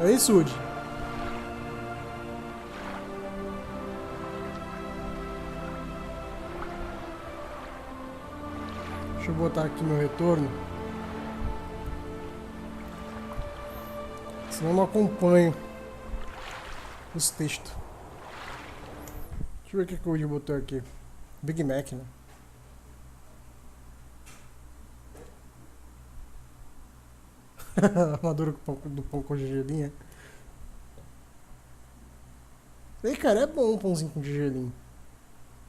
É isso, Woody. Deixa eu botar aqui meu retorno. Senão eu não acompanho os textos. Deixa eu ver o que o Woody botou aqui. Big Mac, né? Armadura do pão com gergelim. Ei, cara, é bom um pãozinho com gergelim.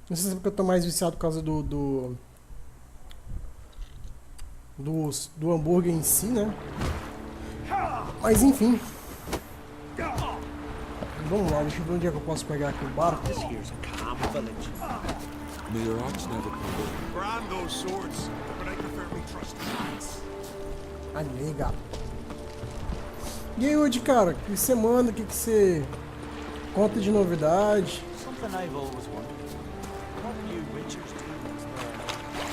Não sei se é porque eu tô mais viciado por causa do hambúrguer em si, né? Mas enfim. Vamos lá, deixa eu ver onde é que eu posso pegar aqui o barco. Animei, gato. E aí, Woody, cara, que você manda? O que você conta de novidade?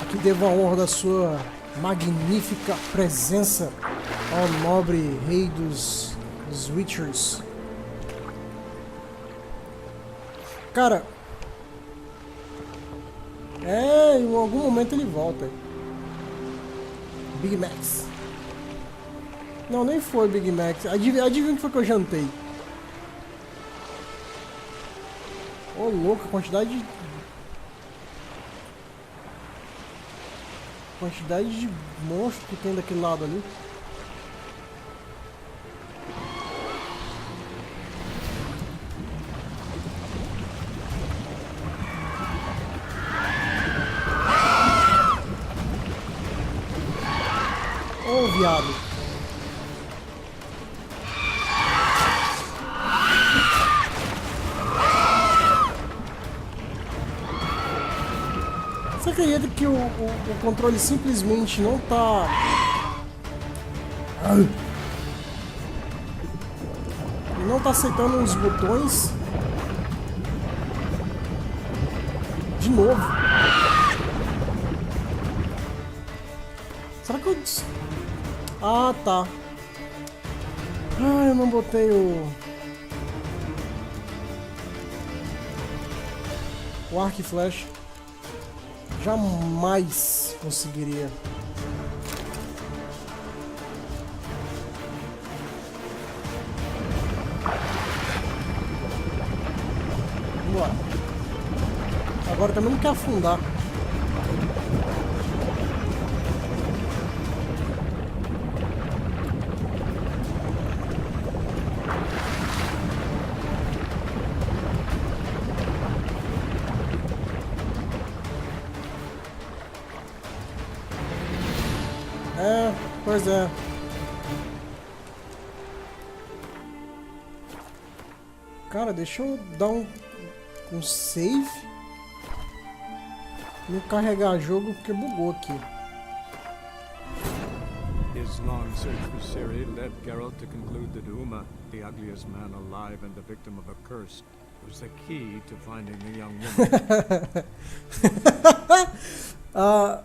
Aqui devo a honra da sua magnífica presença ao nobre rei dos Witchers. Cara, em algum momento ele volta. Big Macs. Não, nem foi Big Macs. Adivinha o que foi que eu jantei? Ô, louco, a quantidade de monstro que tem daquele lado ali. Ô, viado. Você acredita que o controle simplesmente não tá... Ele não tá aceitando os botões? De novo. Será que eu... Ah, tá. Ah, eu não botei o arco e flecha. Jamais conseguiria. Vamos lá. Agora também não quer afundar. Pois é. Cara, deixa eu dar um save. Não carregar jogo porque bugou aqui. His long search for Ciri led Geralt to conclude that Uma, the ugliest man alive and the victim of a curse, was the key to finding the young woman.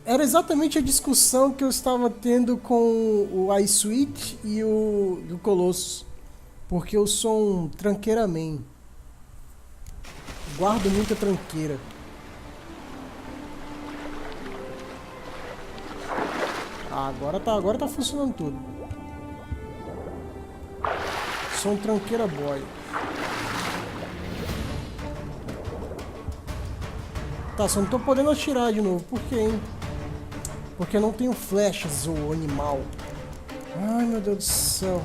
Era exatamente a discussão que eu estava tendo com o Icewind e o Colossus. Porque eu sou um tranqueira man. Guardo muita tranqueira. Agora tá funcionando tudo. Sou um tranqueira boy. Tá, só não tô podendo atirar de novo. Por quê, hein? Porque eu não tenho flechas, o animal. Ai, meu Deus do céu.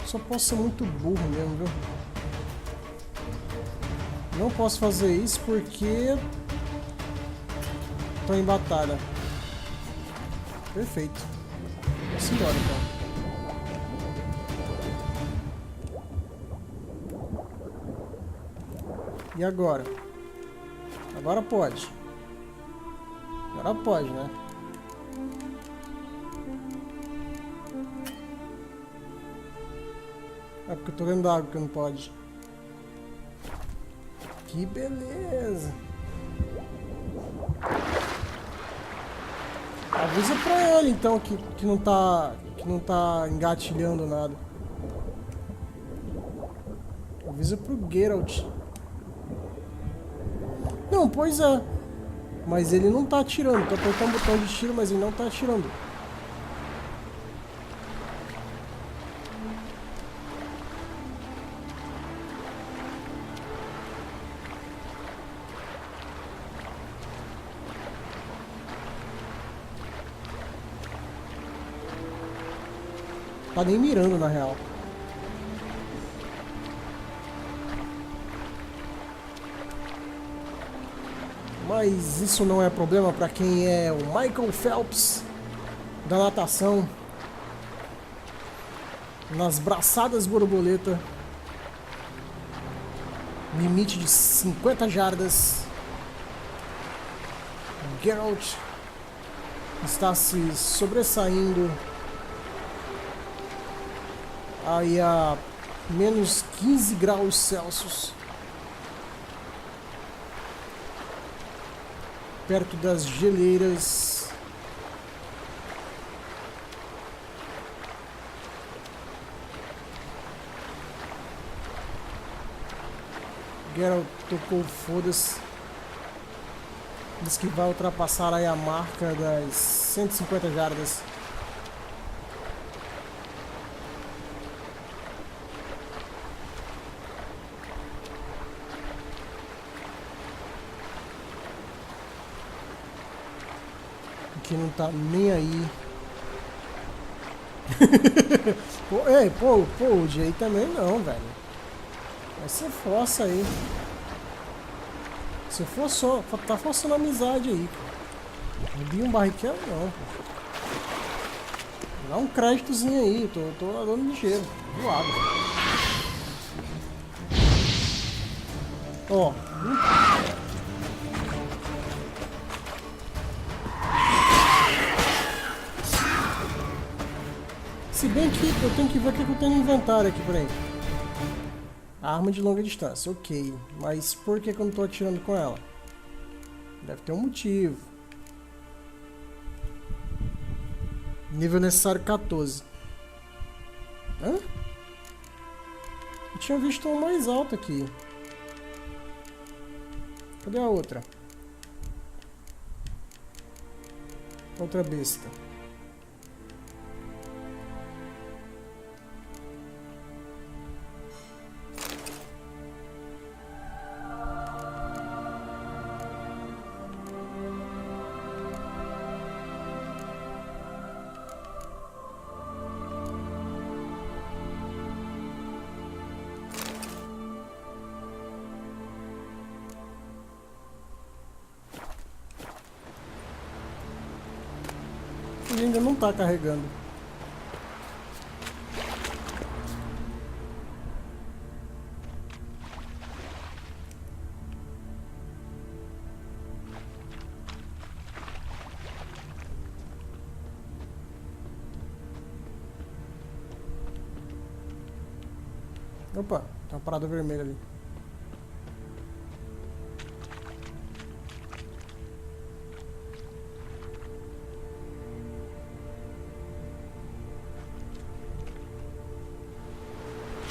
Só posso ser muito burro mesmo, viu? Não posso fazer isso porque... tô em batalha. Perfeito. Vamos embora, então. E agora? Agora pode. Agora pode, né? É porque eu tô dentro da água que não pode. Que beleza! Avisa pra ele então que não tá... que não tá engatilhando nada. Avisa pro Geralt. Não, pois é. Mas ele não tá atirando. Tô apertando o botão de tiro, mas ele não tá atirando. Tá nem mirando, na real. Mas isso não é problema para quem é o Michael Phelps da natação. Nas braçadas borboleta. Limite de 50 jardas. Geralt está se sobressaindo. Aí a menos 15 graus Celsius. Perto das geleiras. Geralt tocou foda-se. Diz que vai ultrapassar aí a marca das 150 jardas. Que não tá nem aí. pô, o Jay também não, velho. Vai ser força aí. Se for só, tá forçando a amizade aí, pô. Não vi um barriqueiro não, pô. Dá um créditozinho aí, tô nadando ligeiro, voado. Ó. Se bem que eu tenho que ver o que eu tenho no inventário aqui, peraí. Arma de longa distância, ok. Mas por que eu não tô atirando com ela? Deve ter um motivo. Nível necessário 14. Hã? Eu tinha visto uma mais alta aqui. Cadê a outra? Outra besta. Ele ainda não tá carregando. Opa, tem uma parada vermelha ali.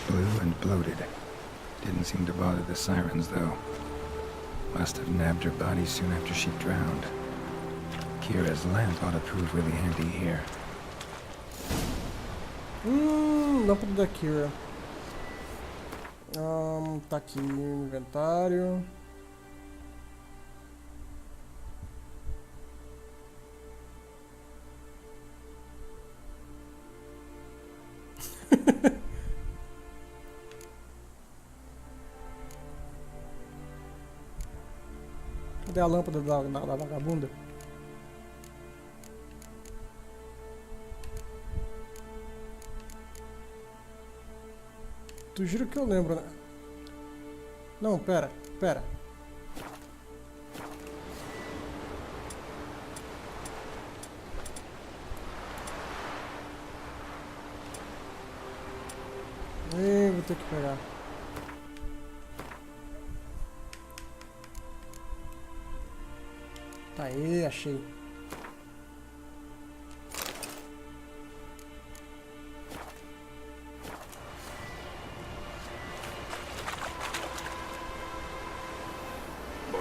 Blue and bloated. Didn't seem to bother the sirens, though. Must have nabbed her body soon after she drowned. Kira's lamp ought to prove really handy here. Lâmpada da Kira. Tá aqui no inventário. Cadê a lâmpada da vagabunda? Tu juro que eu lembro, né? Não, pera. Vou ter que pegar. Tá aí, achei.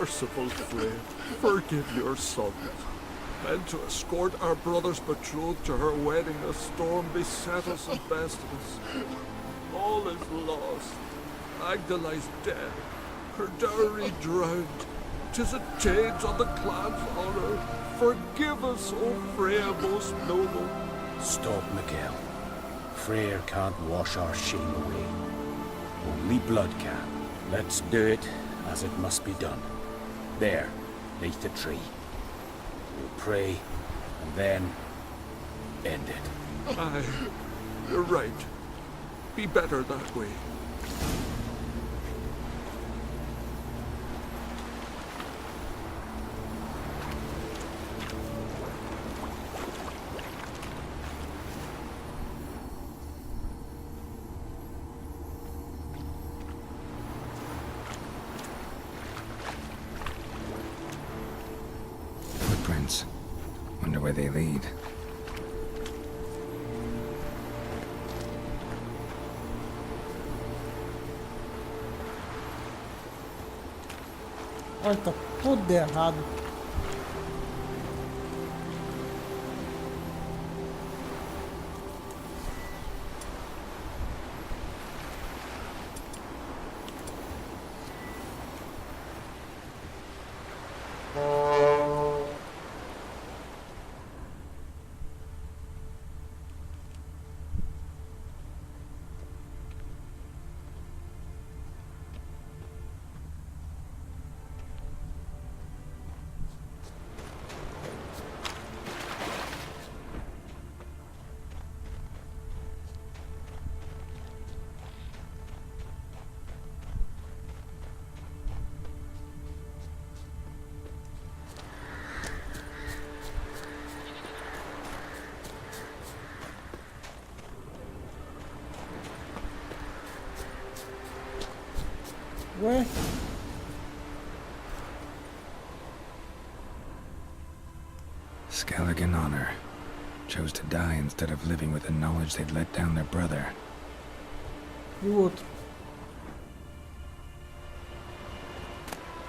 Merciful Frey, forgive your son. Meant to escort our brother's betrothed to her wedding, a storm beset us and bested us. All is lost. Agdali's dead, her dowry drowned. 'Tis a change on the clan's honor. Forgive us, O Freya most noble. Stop, Miguel. Freyr can't wash our shame away. Only blood can. Let's do it as it must be done. There, beneath the tree. We'll pray, and then end it. Aye, you're right. Be better that way. Footprints. Wonder where they lead. Olha, tá tudo errado. Ué? Skelligan honor. Chose to die instead of living with the knowledge they'd let down their brother. E o outro?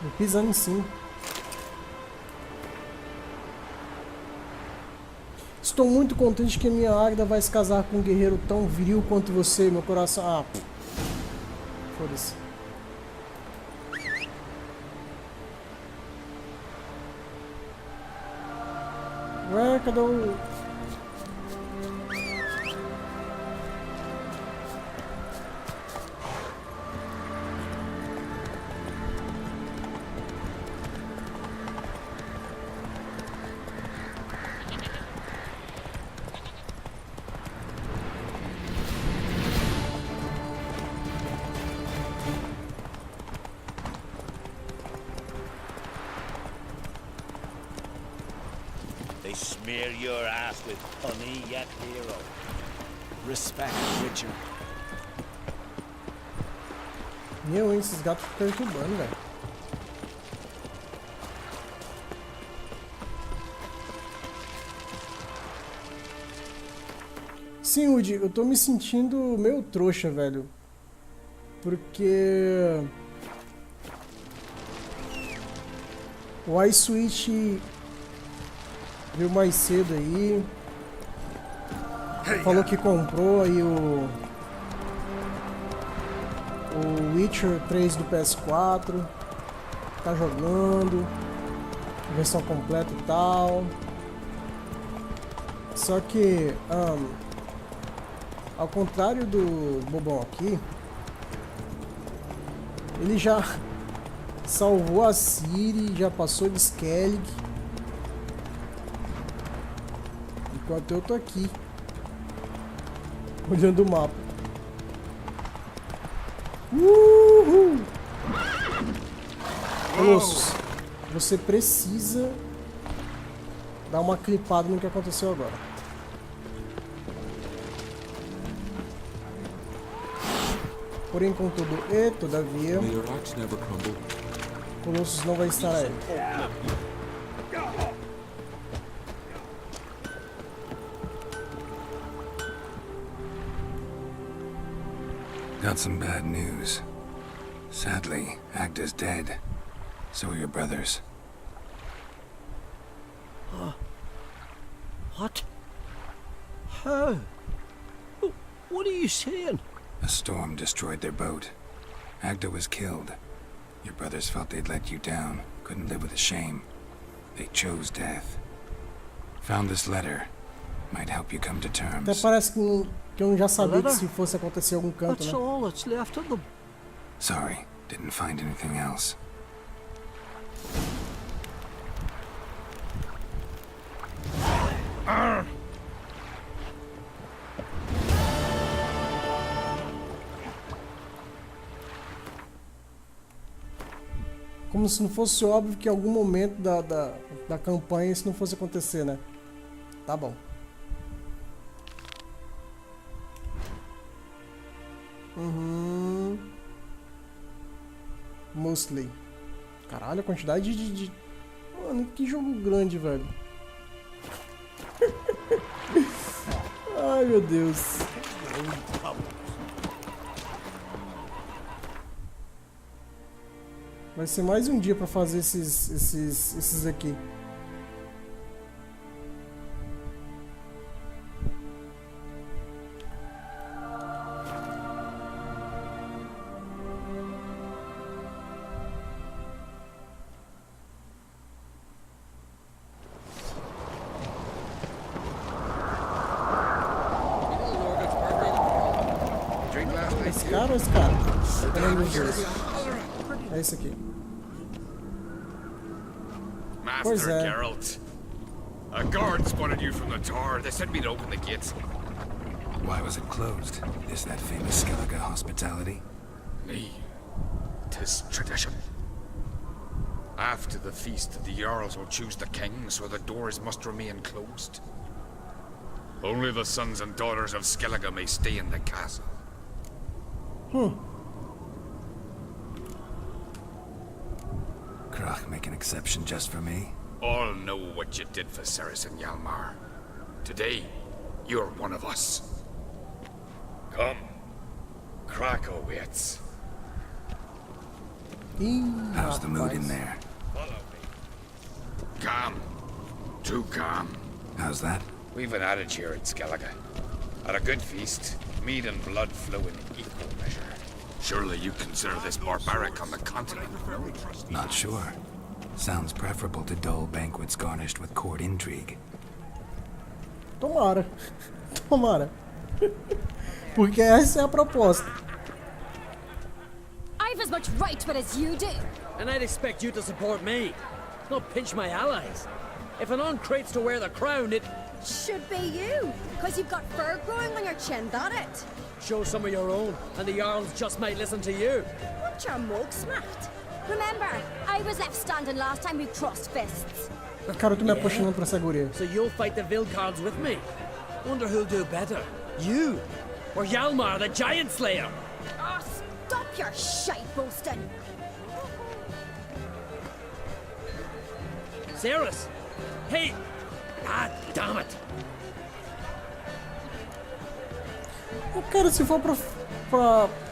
Vou pisando em cima. Estou muito contente que minha Águida vai se casar com um guerreiro tão viril quanto você, meu coração. Ah, foda-se. Ué, cadê o... They smear your ass with honey, yet hero. Respect, Witcher. Meu, hein, esses gatos ficam perturbando, velho. Sim, Woody, eu tô me sentindo meio trouxa, velho. Porque... o iSwitch veio mais cedo aí. Falou que comprou aí o Witcher 3 do PS4. Tá jogando. Versão completa e tal. Só que, ao contrário do bobão aqui, ele já salvou a Ciri, já passou de Skellig. Enquanto eu tô aqui, olhando o mapa. Uhul! Colossus, você precisa dar uma clipada no que aconteceu agora. Porém, contudo e todavia, Colossus não vai estar aí. Got some bad news. Sadly, Agda's dead. So are your brothers. What? How? What are you saying? A storm destroyed their boat. Agda was killed. Your brothers felt they'd let you down, couldn't live with the shame. They chose death. Found this letter. Might help you come to terms. Até parece que eu já sabia que se fosse acontecer em algum canto, That's né? all that's left of them. Sorry, didn't find anything else. Como se não fosse óbvio que em algum momento da campanha isso não fosse acontecer, né? Tá bom. Mostly. Caralho, a quantidade de... Mano, que jogo grande, velho. Ai, meu Deus. Vai ser mais um dia pra fazer esses aqui. Esse cara ou esse cara? Eu não lembro dos dois. É esse aqui. Pois Master é. Geralt. A guard spotted you from the tower. They said we'd open the gates. Why was it closed? Is that famous Skellige hospitality? Me. 'Tis tradition. After the feast, the Jarls will choose the king, so the doors must remain closed. Only the sons and daughters of Skellige may stay in the castle. Krach make an exception just for me? All know what you did for Ceres and Hjalmar. Today, you're one of us. Come. Krakow waits. Ih, How's the mood in rapaz. there? Calm. Too calm. How's that? We've an adage here at Skellige. At a good feast, meat and blood flow in equal measure. Surely you consider this barbaric on the continent, no? Not sure. Sounds preferable to dull banquets garnished with court intrigue. Tomara. Tomara. Porque essa é a proposta. I've as much right to it as you do. And I'd expect you to support me, not pinch my allies. If an on-crate's to wear the crown, it... Should be you, because you've got fur growing on your chin, that it? Show some of your own, and the Jarls just might listen to you. Want your mug smacked? Remember, I was left standing last time we crossed fists. Cara, eu tô me apaixonando por essa guria. So you'll fight the Vilcards with me. Wonder who'll do better, you or Hjalmar, the Giant Slayer? Oh, stop your shite boasting. Ceres! Hey! Ah, damn it! Cara, se for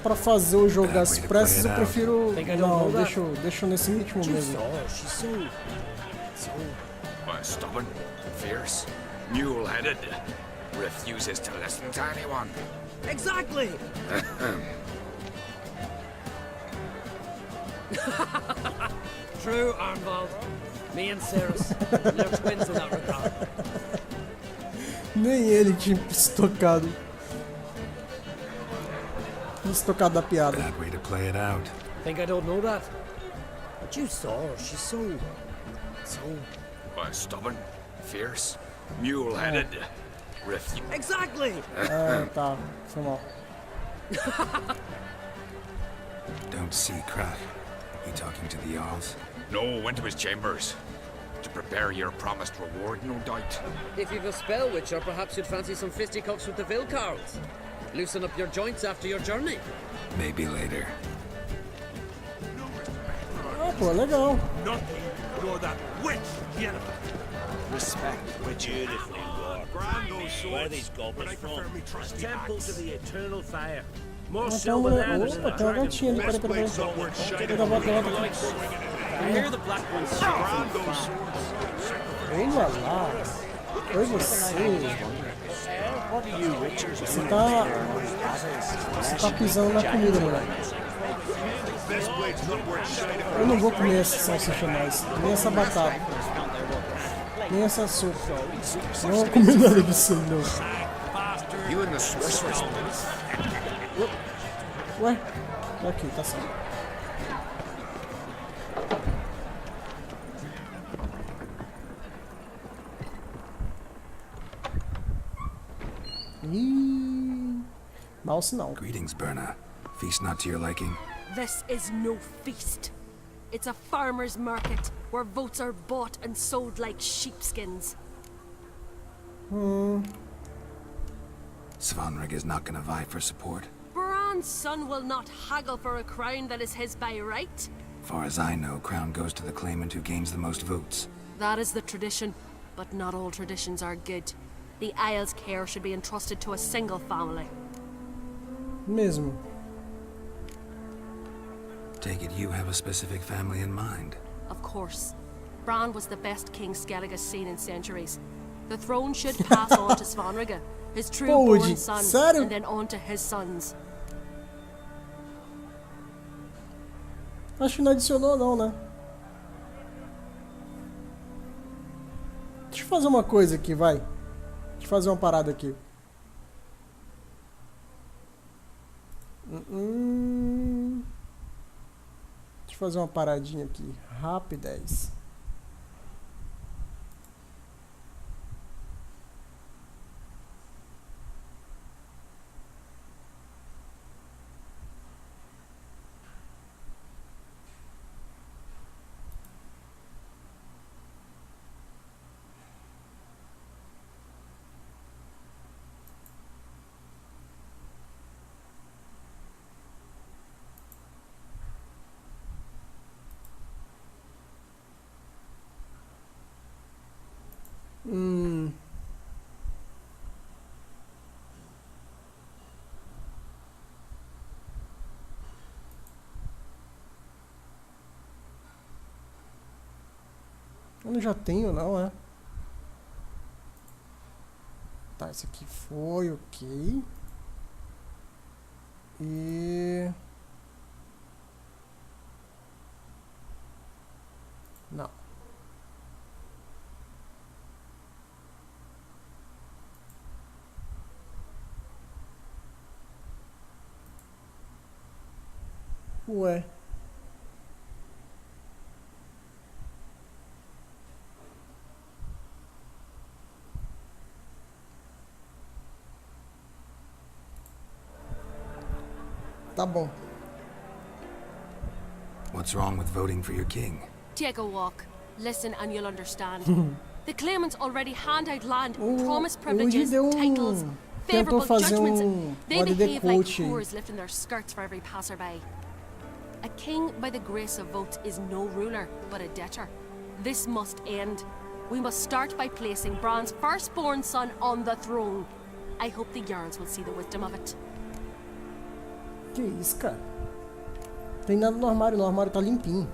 pra fazer o jogo às pressas, eu prefiro... Não, deixa nesse ritmo mesmo. She's so... Stubborn, fierce, mule-headed, refuses to listen to anyone. Exactly! True, Arnvald. Me and Ceres, they're twins in that regard. Nem ele tinha estocado. Estocado da piada. Bad way to play it out. Think I don't know that? But you saw her, she's so... Stubborn, fierce, mule-headed, Exactly! Tá, foi mal. Don't see Krach. He talking to the Jarls? No, went to his chambers. To prepare your promised reward, no doubt. If you've a spell witcher, perhaps you'd fancy some fisticuffs with the Vilcards. Loosen up your joints after your journey. Maybe later. Ah, pô, legal. Nothing nor that witch Jennifer. Respect, which beautifully wrought. Where are these goblins from? Temple to the eternal fire. More Então, opa, tem uma gatinha ali, peraí. Vou dar a volta. I hear the Black Ones shoot. Olha lá. Foi você. Você tá pisando na comida, moleque. Eu não vou comer essa salsicha mais, nem essa batata, nem essa sopa. Não vou comer nada disso aí, não. Ué? Aqui, tá certo. Ih, mau sinal. Greetings, Berna. Feast not to your liking? This is no feast. It's a farmer's market where votes are bought and sold like sheepskins. Svanrig is not gonna vie for support. Bran's son will not haggle for a crown that is his by right. Far as I know, crown goes to the claimant who gains the most votes. That is the tradition, but not all traditions are good. The Isle's care should be entrusted to a single family. Mesmo. Take it you have a specific family in mind. Of course. Bran was the best king Skellig has seen in centuries. The throne should pass on to Svanrig, his true-born son, sério? and then on to his sons. Acho que não adicionou não, né? Deixa eu fazer uma coisa aqui, vai. Deixa eu fazer uma parada aqui. Deixa eu fazer uma paradinha aqui. Rapidez. Eu já tenho, não, é? Tá, esse aqui foi, ok. E... não. Ué. Tá bom. What's wrong with voting for your king? Take a walk. Listen and you'll understand. The claimants already hand out land, promise privileges, titles, favorable judgments. They behave like whores lifting their skirts for every passerby. A king by the grace of vote is no ruler, but a debtor. This must end. We must start by placing Bran's firstborn son on the throne. I hope the Jarls will see the wisdom of it. Que isso, cara? Tem nada no armário, não. O armário tá limpinho.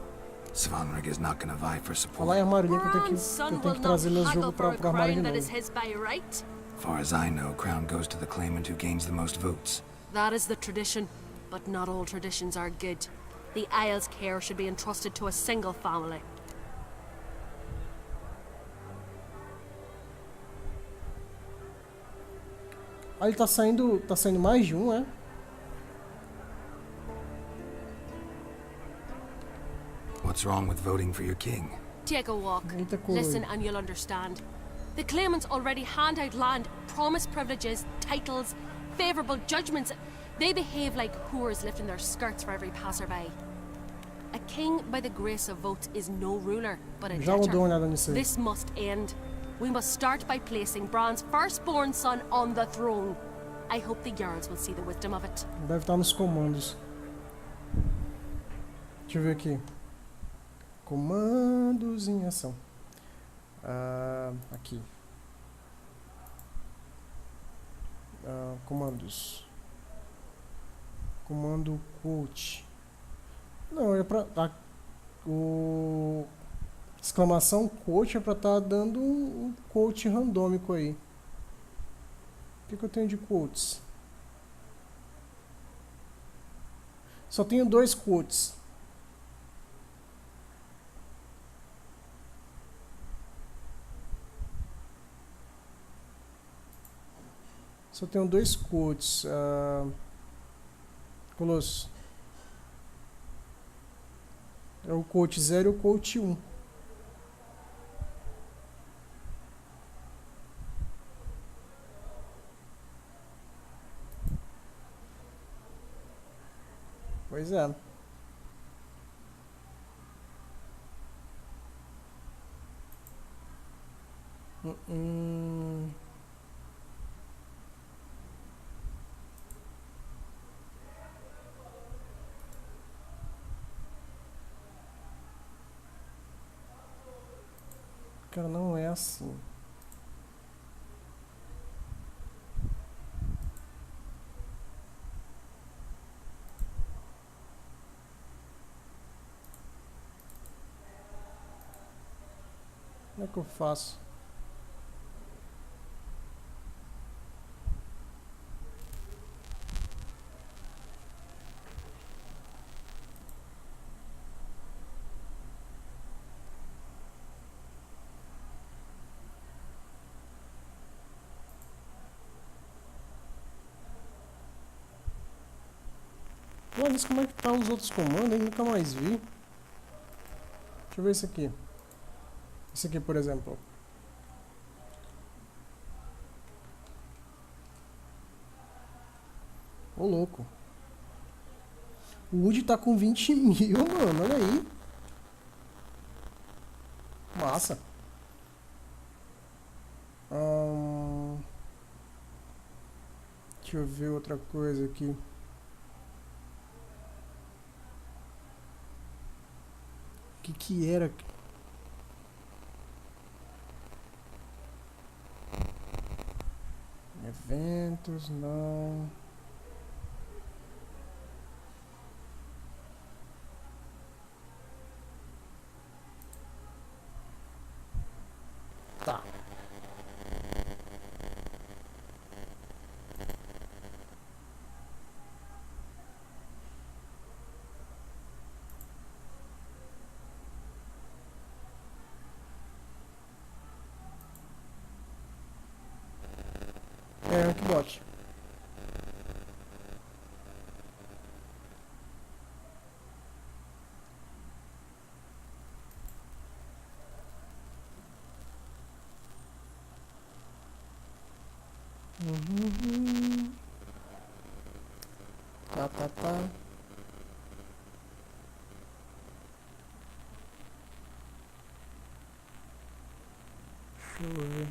Svanrig is not gonna vie for support. Falar em armário limpo, eu tenho que trazer meus jogos pro armário de novo. Far as I know, crown goes to the claimant who gains the most votes. That is the tradition, but not all traditions are good. The Isle's care should be entrusted to a single family. Ah, ele tá saindo mais de um, é? What's wrong with voting for your king? Take a walk. Listen and you'll understand. The claimants already hand out land, promise privileges, titles, favorable judgments. They behave like whores lifting their skirts for every passerby. A king by the grace of vote is no ruler, but a debtor. This must end. We must start by placing Bran's firstborn son on the throne. I hope the Jarls will see the wisdom of it. Deve estar nos comandos. Deixa eu ver aqui. Comandos em ação. Aqui. Comandos. Comando quote. Não, é pra... o exclamação quote é pra estar dando um quote randômico aí. O que eu tenho de quotes? Só tenho 2 quotes. Só tenho 2 quotes. Colosso. É o quote 0 e o quote 1. Pois é. Cara, não é assim. Como é que eu faço? Olha isso, como é que tá os outros comandos, hein? Nunca mais vi. Deixa eu ver esse aqui. Esse aqui, por exemplo. Ô, louco. O Woody tá com 20 mil, mano. Olha aí. Massa. Deixa eu ver outra coisa aqui. O que era? Eventos, não. Tá. Que bote. Tá. Deixa eu ver.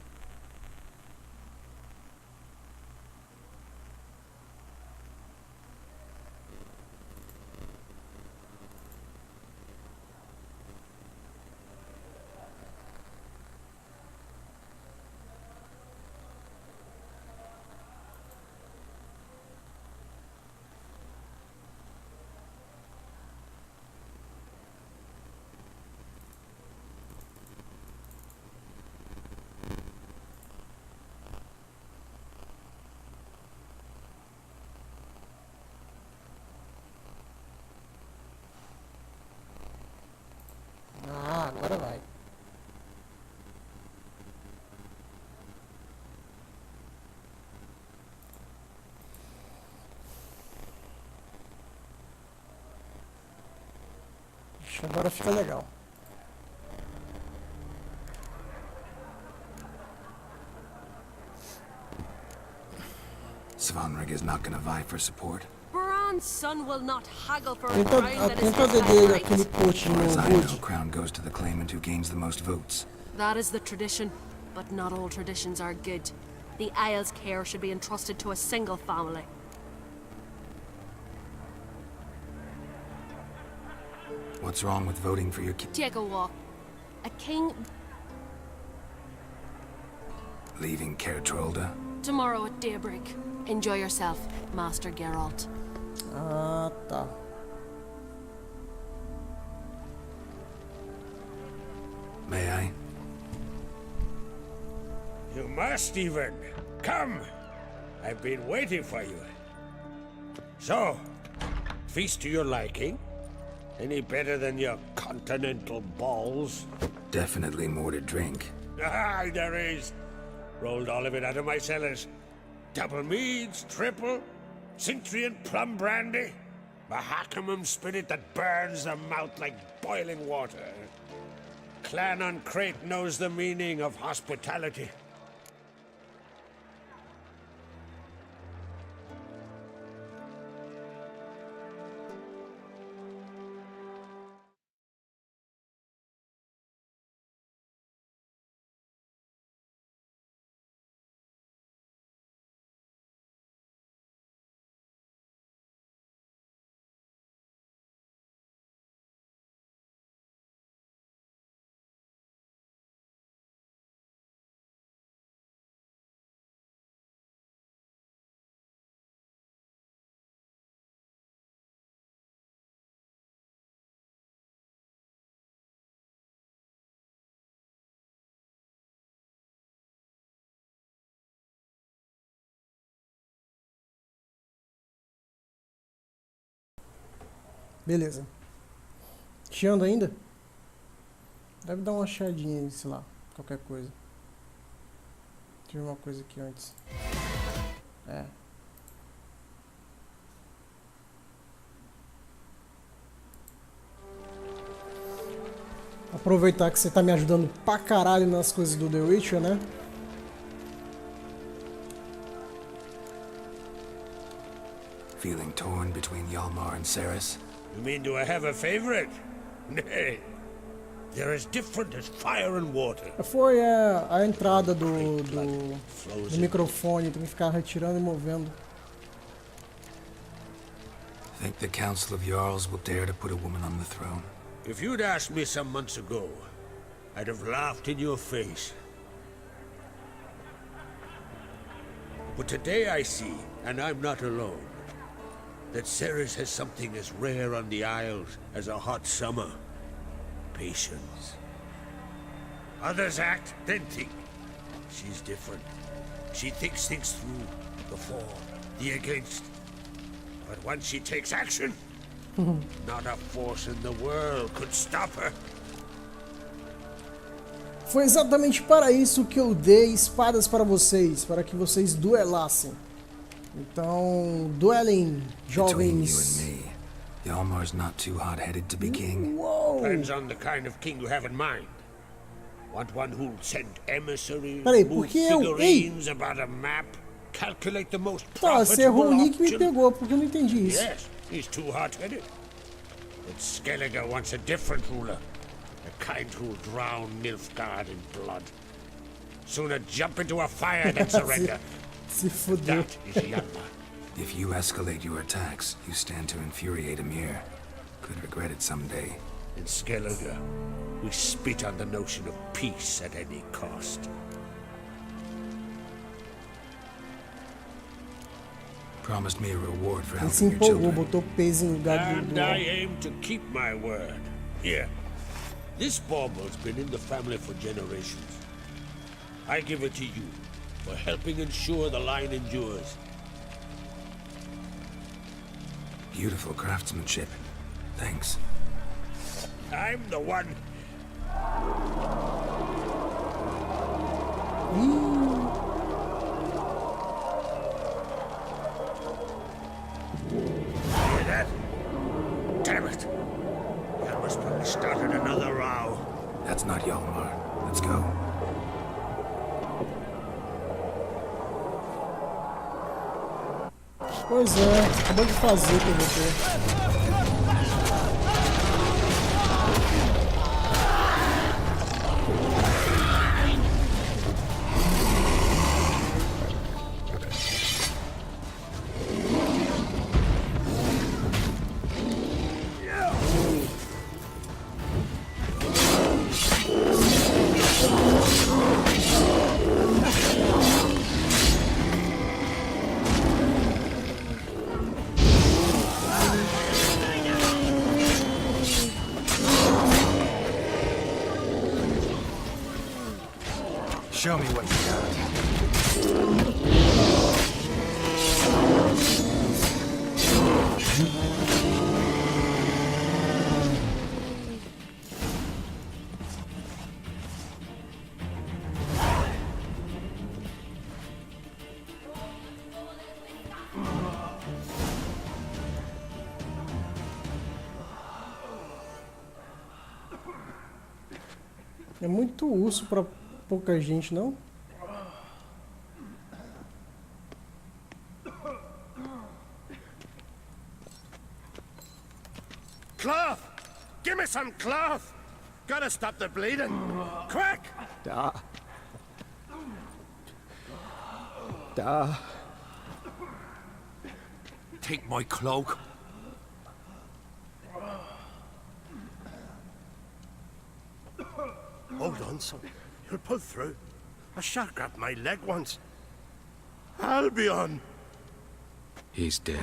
Agora vai. Agora fica legal. Svanrig is not gonna vie for support. Baron's son will not haggle for a Tenta crown that is his dele right. aquele coach As far as no I know, Wood. crown goes to the claimant who gains the most votes. That is the tradition, but not all traditions are good. The Isle's care should be entrusted to a single family. What's wrong with voting for your king? Take a walk. A king Leaving Caer Trolda? tomorrow at daybreak. Enjoy yourself, Master Geralt. Ah, tá. May I? You must even. Come. I've been waiting for you. So, feast to your liking? Any better than your continental balls? Definitely more to drink. Ah, there is. Rolled all of it out of my cellars. Double meads, triple, Cintrian plum brandy, Mahakimum spirit that burns the mouth like boiling water. Clan on Crate knows the meaning of hospitality. Beleza. Chiando ainda? Deve dar uma achadinha aí, sei lá, qualquer coisa. Deixa eu ver uma coisa aqui antes. É. Aproveitar que você tá me ajudando pra caralho nas coisas do The Witcher, né? Feeling torn between Hjalmar and Ceres? You mean, do I have a favorite? Nay. They're as different as fire and water. Foi a entrada do microfone, tem que ficar retirando e movendo. Think the Council of Jarls will dare to put a woman on the throne? If you'd asked me some months ago, I'd have laughed in your face. But today I see, and I'm not alone, that Ceres has something as rare on the Isles as a hot summer. Patience. Others act, then think. She's different. She thinks things through, the for, the against. But once she takes action, not a force in the world could stop her. Foi exatamente para isso que eu dei espadas para vocês, para que vocês duelassem. Então, duelem, jovens. Between you and me, Hjalmar's not too hot-headed to be king. Uou! Depends on the kind of king you have in mind. Want one who'll send emissaries, Peraí, move porque eu... figurines about a map, calculate the most Tá, você errou profitable o nick e me option? pegou, porque eu não entendi isso. Yes, he's too hot-headed. But Skellige wants a different ruler. The kind who'll drown Nilfgaard in blood. Sooner jump into a fire than surrender. Se fudeu. That is Hjalmar. If you escalate your attacks, you stand to infuriate Emir. Could regret it someday. In Skellige, we spit on the notion of peace at any cost. Promised me a reward for Ele se helping your empolgou, children. botou peso em lugar And I aim to keep my word. Here, this bauble's been in the family for generations. I give it to you for helping ensure the line endures. Beautiful craftsmanship. Thanks. I'm the one. Hear that? Damn it! That must probably started another row. That's not Hjalmar. Let's go. Pois é, acabou de fazer PVP. Show me what you got. É muito urso pra pouca gente, não? Cloth! Give me some cloth! Gotta stop the bleeding! Quick! Take my cloak. Hold on, son. You'll pull through. A shark grabbed my leg once. Albion! He's dead.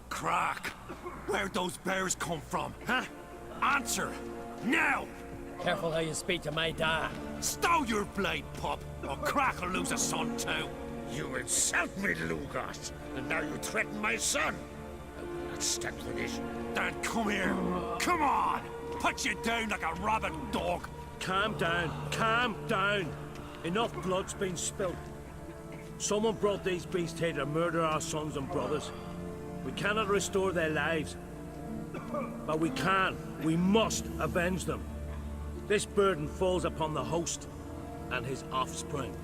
Crack! Where'd those bears come from, huh? Answer! Now! Careful how you speak to my dad. Stow your blade, pup, or Crack will lose a son too. You insult me, Lugos, and now you threaten my son. I will not stand for this. Then come here. Come on! Put you down like a rabid dog. Calm down. Calm down. Enough blood's been spilled. Someone brought these beasts here to murder our sons and brothers. We cannot restore their lives. But we must avenge them. This burden falls upon the host and his offspring.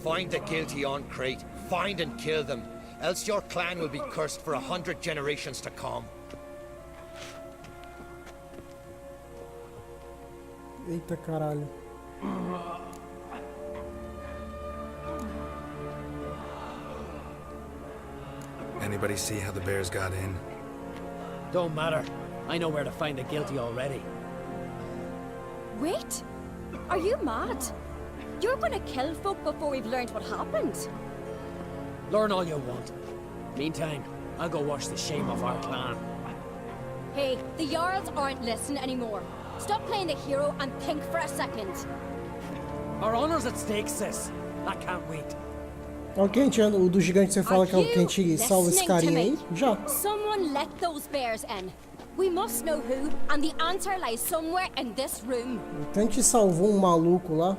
Find the guilty on Crate. Find and kill them. Else your clan will be cursed for 100 generations to come. Eita caralho. Anybody see how the bears got in? Don't matter. I know where to find the guilty already. Wait! Are you mad? You're gonna kill folk before we've learned what happened. Learn all you want. Meantime, I'll go wash the shame off our clan. Hey, the Jarls aren't listening anymore. Stop playing the hero and think for a second. Our honor's at stake, sis. I can't wait. É o que a gente anda, o do gigante você fala que é o que a gente salva esse carinha aí? Já. Someone let those bears in. We must know who, and the answer lies somewhere in this room. Então a gente salvou um maluco lá.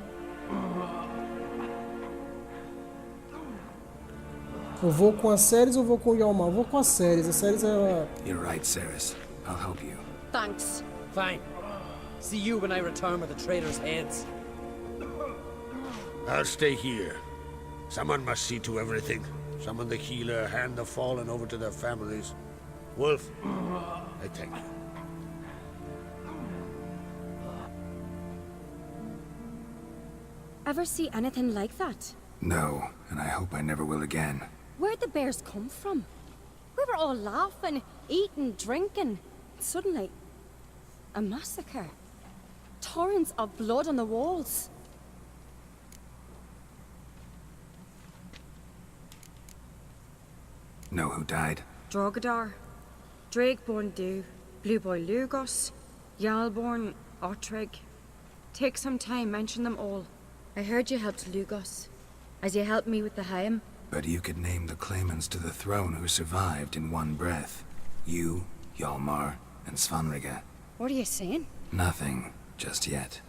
Eu vou com as séries ou vou com o Yalmar? Eu vou com as séries. As séries é... You're right, Ceres. I'll help you. Thanks. Fine. See you when I return with the traitors' heads. I'll stay here. Someone must see to everything. Summon the healer, hand the fallen over to their families. Wolf, I thank you. Ever see anything like that? No, and I hope I never will again. Where'd the bears come from? We were all laughing, eating, drinking. Suddenly, a massacre. Torrents of blood on the walls. Know who died? Drogadar, Drakeborn Du, Blue Boy Lugos, Yalborn, Ottrig. Take some time, mention them all. I heard you helped Lugos, as you helped me with the Haim. But you could name the claimants to the throne who survived in one breath. You, Hjalmar, and Svanrige. What are you saying? Nothing, just yet.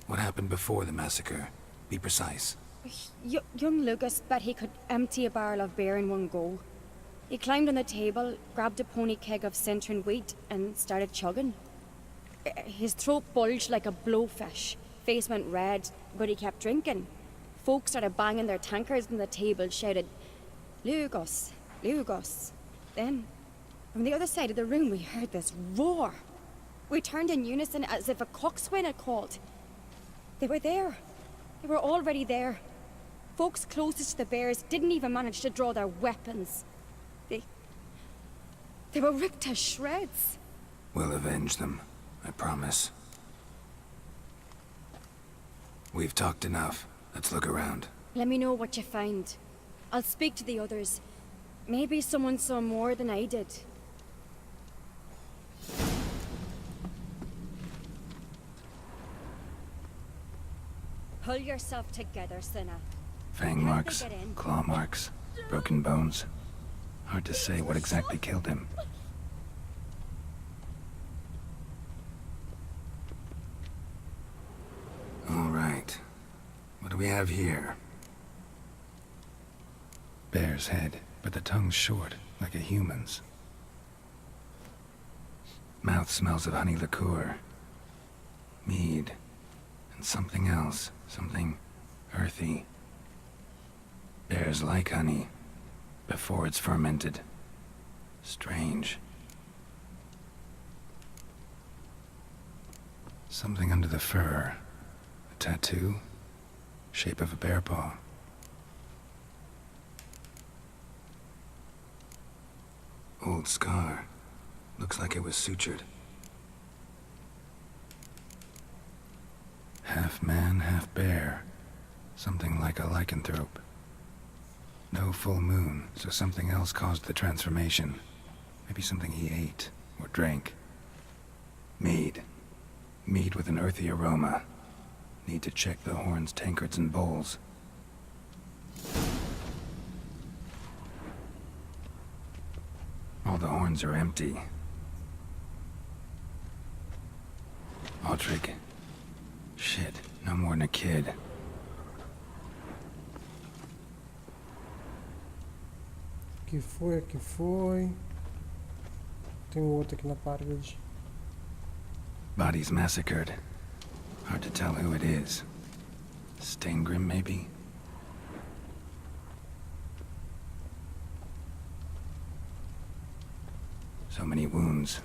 What happened before the massacre? Be precise. Young Lucas bet he could empty a barrel of beer in one go. He climbed on the table, grabbed a pony keg of Centron wheat, and started chugging. His throat bulged like a blowfish, face went red, but he kept drinking. Folks started banging their tankards on the table, shouted, "Lugos, Lugos." Then, from the other side of the room, we heard this roar. We turned in unison as if a coxswain had called. They were there. They were already there. Folks closest to the bears didn't even manage to draw their weapons. They were ripped to shreds. We'll avenge them. I promise. We've talked enough. Let's look around. Let me know what you find. I'll speak to the others. Maybe someone saw more than I did. Pull yourself together, Cinna. Fang marks, claw marks, broken bones. Hard to say what exactly killed him. All right. What do we have here? Bear's head, but the tongue's short, like a human's. Mouth smells of honey liqueur. Mead. And something else. Something earthy. Bears like honey, before it's fermented. Strange. Something under the fur. A tattoo? Shape of a bear paw. Old scar. Looks like it was sutured. Half man, half bear. Something like a lycanthrope. No full moon, so something else caused the transformation. Maybe something he ate or drank. Mead. Mead with an earthy aroma. Need to check the horns, tankards, and bowls. All the horns are empty. Autrig. Shit, no more than a kid. Aqui foi, aqui foi. Tem outro aqui na parede. Bodies massacred. Hard to tell who it is. Stangrim, maybe? So many wounds.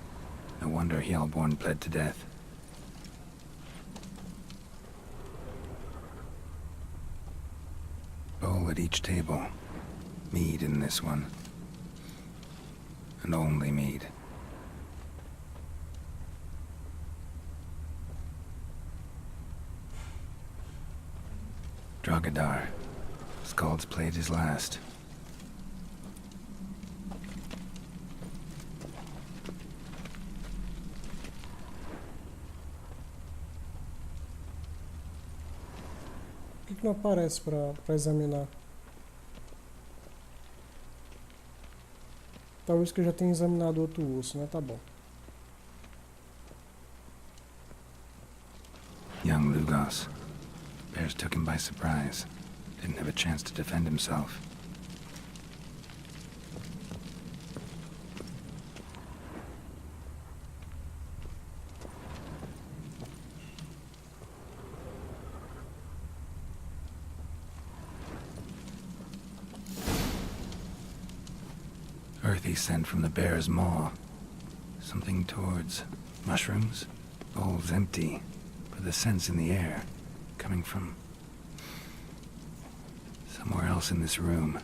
No wonder Hellborn bled to death. Bowl at each table. Mead in this one. And only mead. Drogadar. Skald's played his last. Por que não aparece pra examinar? Talvez que eu já tenha examinado outro osso, né? Tá bom. Young Lugos. Bears took him by surprise. Didn't have a chance to defend himself. Earthy scent from the bear's maw. Something towards mushrooms? Bowl's empty, but the scent's in the air. Coming from somewhere else in this room.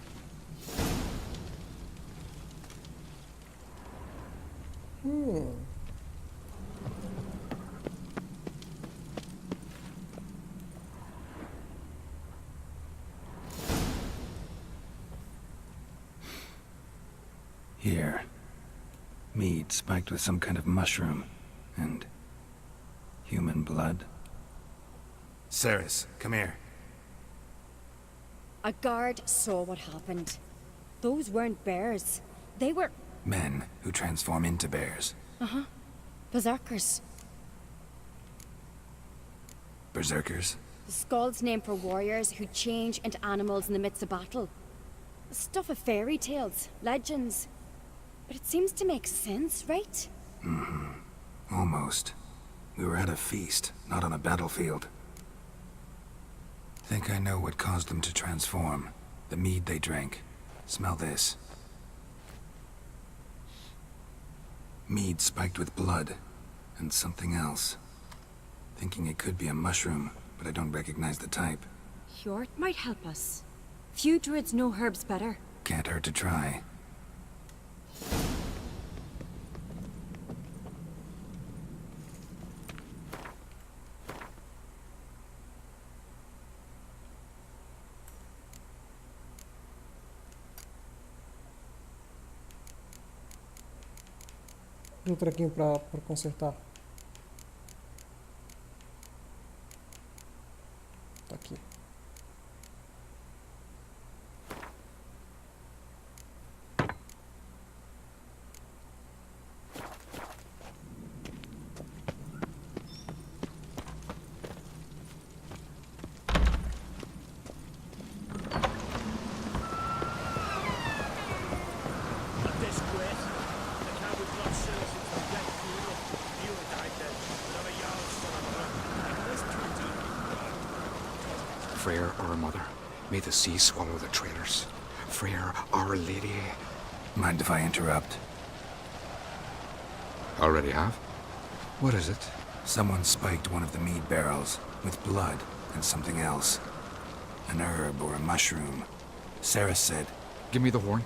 Here. Mead spiked with some kind of mushroom. And human blood. Ceres, come here. A guard saw what happened. Those weren't bears. They were... Men who transform into bears. Uh-huh. Berserkers. Berserkers? The Skald's name for warriors who change into animals in the midst of battle. Stuff of fairy tales, legends. But it seems to make sense, right? Mm-hmm. Almost. We were at a feast, not on a battlefield. Think I know what caused them to transform. The mead they drank. Smell this. Mead spiked with blood. And something else. Thinking it could be a mushroom, but I don't recognize the type. Hjort might help us. Few druids know herbs better. Can't hurt to try. o trequinho pra consertar? Tá aqui. Freyr, our mother, may the sea swallow the traitors. Freyr, our lady. Mind if I interrupt? Already have? What is it? Someone spiked one of the mead barrels with blood and something else. An herb or a mushroom. Sarah said... Give me the horn.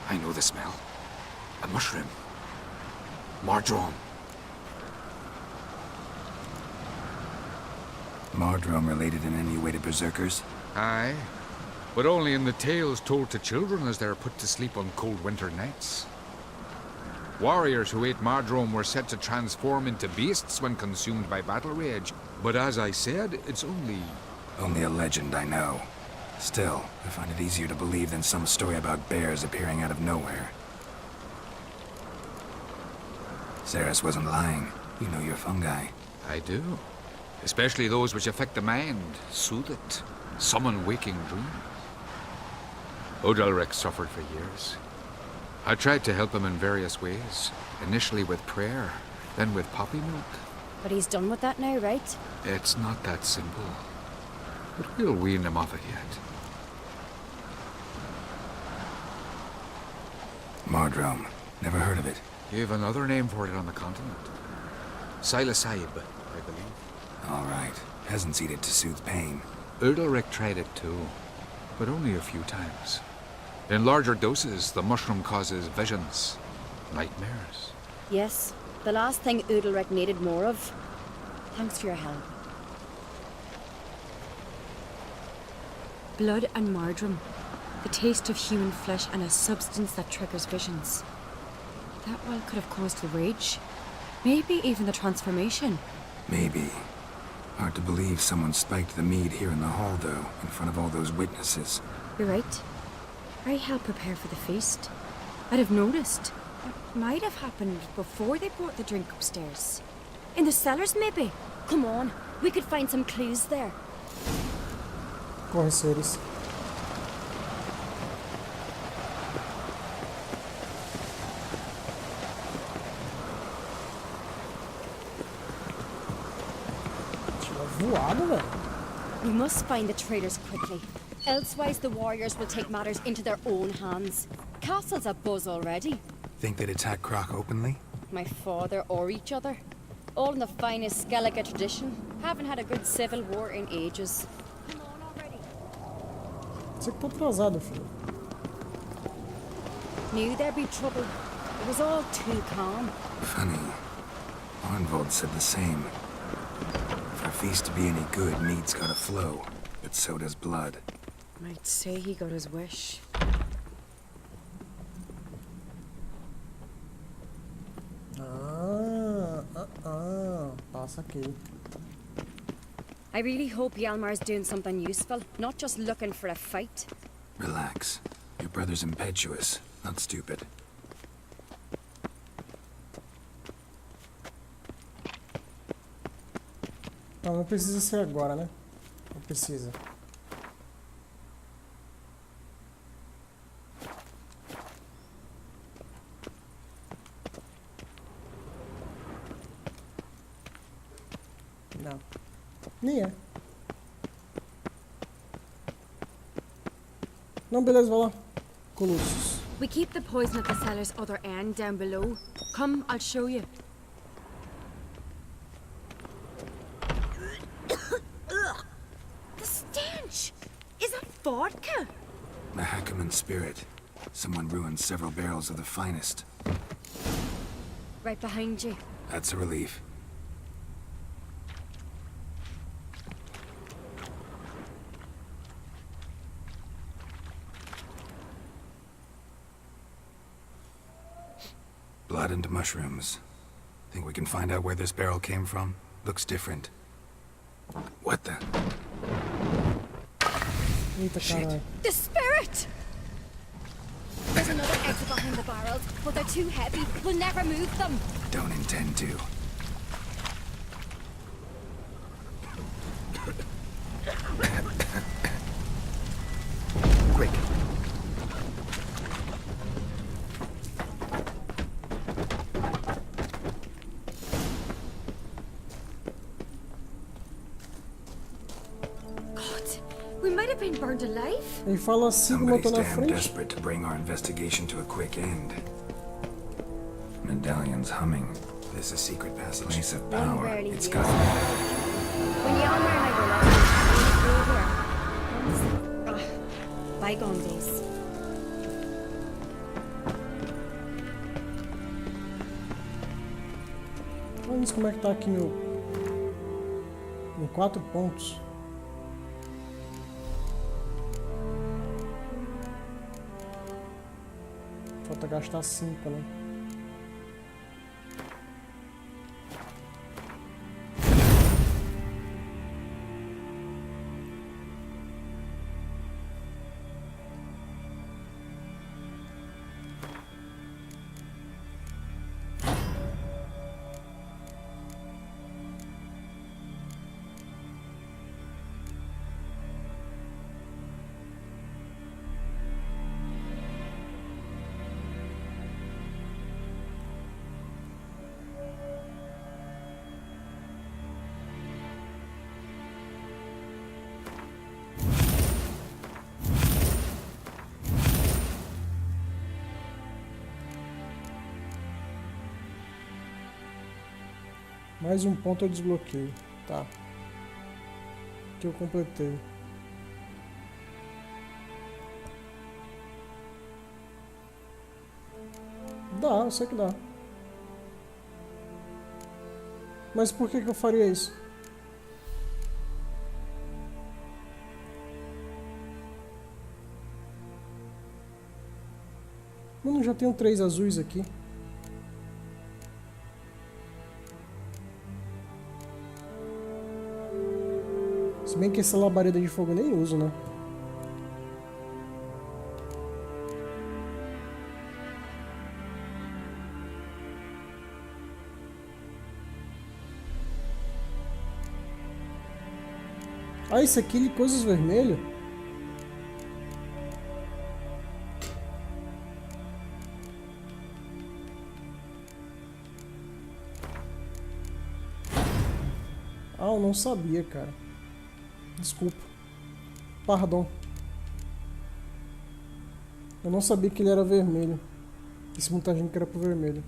I know the smell. A mushroom. Mardrome. Mardrome related in any way to berserkers? Aye, but only in the tales told to children as they're put to sleep on cold winter nights. Warriors who ate Mardrome were said to transform into beasts when consumed by battle rage. But as I said, it's only... Only a legend, I know. Still, I find it easier to believe than some story about bears appearing out of nowhere. Ceres wasn't lying. You know your fungi. I do. Especially those which affect the mind, soothe it, summon waking dreams. Odalric suffered for years. I tried to help him in various ways. Initially with prayer, then with poppy milk. But he's done with that now, right? It's not that simple. But we'll wean him off it yet. Mardrome. Never heard of it. You've another name for it on the continent. Silasib, I believe. All right. Peasants eat it to soothe pain. Odalric tried it too, but only a few times. In larger doses, the mushroom causes visions, nightmares. Yes, the last thing Udalric needed more of. Thanks for your help. Blood and Mardrome. The taste of human flesh and a substance that triggers visions. That well could have caused the rage. Maybe even the transformation. Maybe. Hard to believe someone spiked the mead here in the hall, though, in front of all those witnesses. You're right. I helped prepare for the feast. I'd have noticed. It might have happened before they brought the drink upstairs. In the cellars, maybe? Come on, we could find some clues there. Corre, Ceres. Voado, velho. We must find the traitors quickly. Elsewise, the warriors will take matters into their own hands. Castle's a buzz already. Think they'd attack Croc openly? My father or each other. All in the finest Skellige tradition. Haven't had a good civil war in ages. Come on already. Você que tá atrasado, filho. Knew there'd be trouble. It was all too calm. Funny. Arnvold said the same. For a feast to be any good, mead's gotta flow. But so does blood. I'd say he got his wish. Passa aqui. I really hope Hjalmar's doing something useful, not just looking for a fight. Relax. Your brother's impetuous, not stupid. Não precisa ser agora, né? Não precisa. Não. Nem é. Não, beleza, vai lá. Colossus. We keep the poison at the cellar's other end down below. Come, I'll show you. The stench! Is that vodka? The Hackerman spirit. Someone ruined several barrels of the finest. Right behind you. That's a relief. blood and mushrooms. Think we can find out where this barrel came from? Looks different. What the? Eita, caralho. The spirit! There's another exit behind the barrels, but they're too heavy. We'll never move them. Don't intend to. Quick. We might have been burned alive. Ele fala assim como eu tô Somebody's na damn frente. desperate to bring our investigation to a quick end. Medallion's humming. This is a secret passage. Place of power. rarely It's used. got. When Yalmar and I were lost, bygone days. Vamos ver como é que tá aqui meu... Em 4 pontos. Falta gastar 5, né? Mais um ponto eu desbloqueio. Tá. Que eu completei. Dá, eu sei que dá. Mas por que eu faria isso? Mano, já tenho 3 azuis aqui. Se bem que essa labareda de fogo eu nem uso, né? Ah, isso aqui de coisas vermelhas. Ah, eu não sabia, cara. Desculpa. Pardon. Eu não sabia que ele era vermelho. Esse muita gente que era pro vermelho.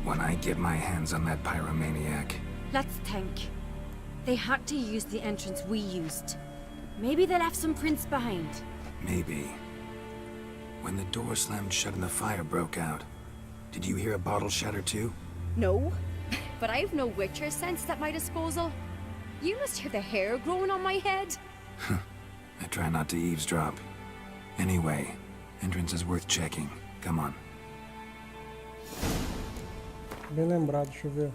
When I get my hands on that pyromaniac. Let's think. They had to use the entrance we used. Maybe they left some prints behind. Maybe. When the door slammed shut and the fire broke out, did you hear a bottle shatter too? No, but I've no Witcher sense at my disposal. You must hear the hair growing on my head. I try not to eavesdrop. Anyway, entrance is worth checking. Come on. Bem lembrado, deixa eu ver.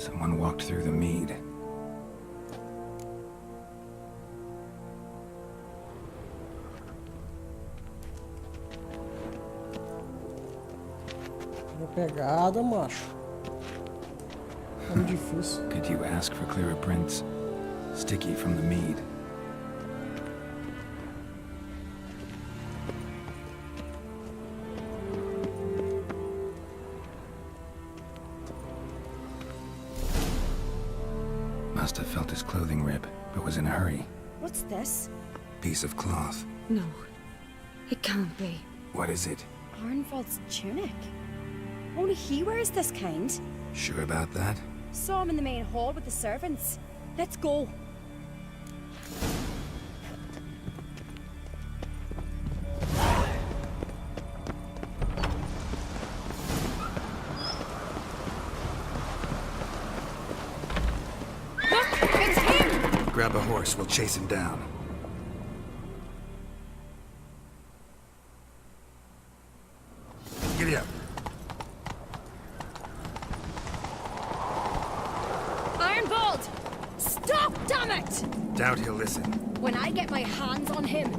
Someone walked through the mead. Uma pegada, macho. É muito difícil. Could you ask for clearer prints? Sticky from the mead. Must have felt his clothing rip, but was in a hurry. What's this? Piece of cloth. No, it can't be. What is it? Arnvald's tunic. Only he wears this kind. Sure about that? Saw him in the main hall with the servants. Let's go. Look, it's him! Grab a horse, we'll chase him down. Giddy up. Ironbolt! Stop, damn it! Doubt he'll listen. When I get my hands on him.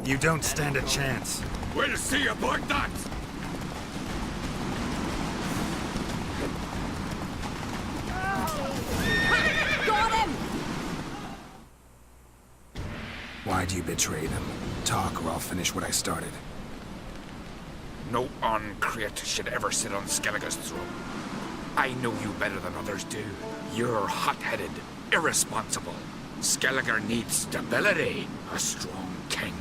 You don't stand a chance. We'll see about that! Got him! Why'd you betray them? Talk or I'll finish what I started. No uncreate should ever sit on Skellige's throne. I know you better than others do. You're hot-headed, irresponsible. Skellige needs stability. A strong king.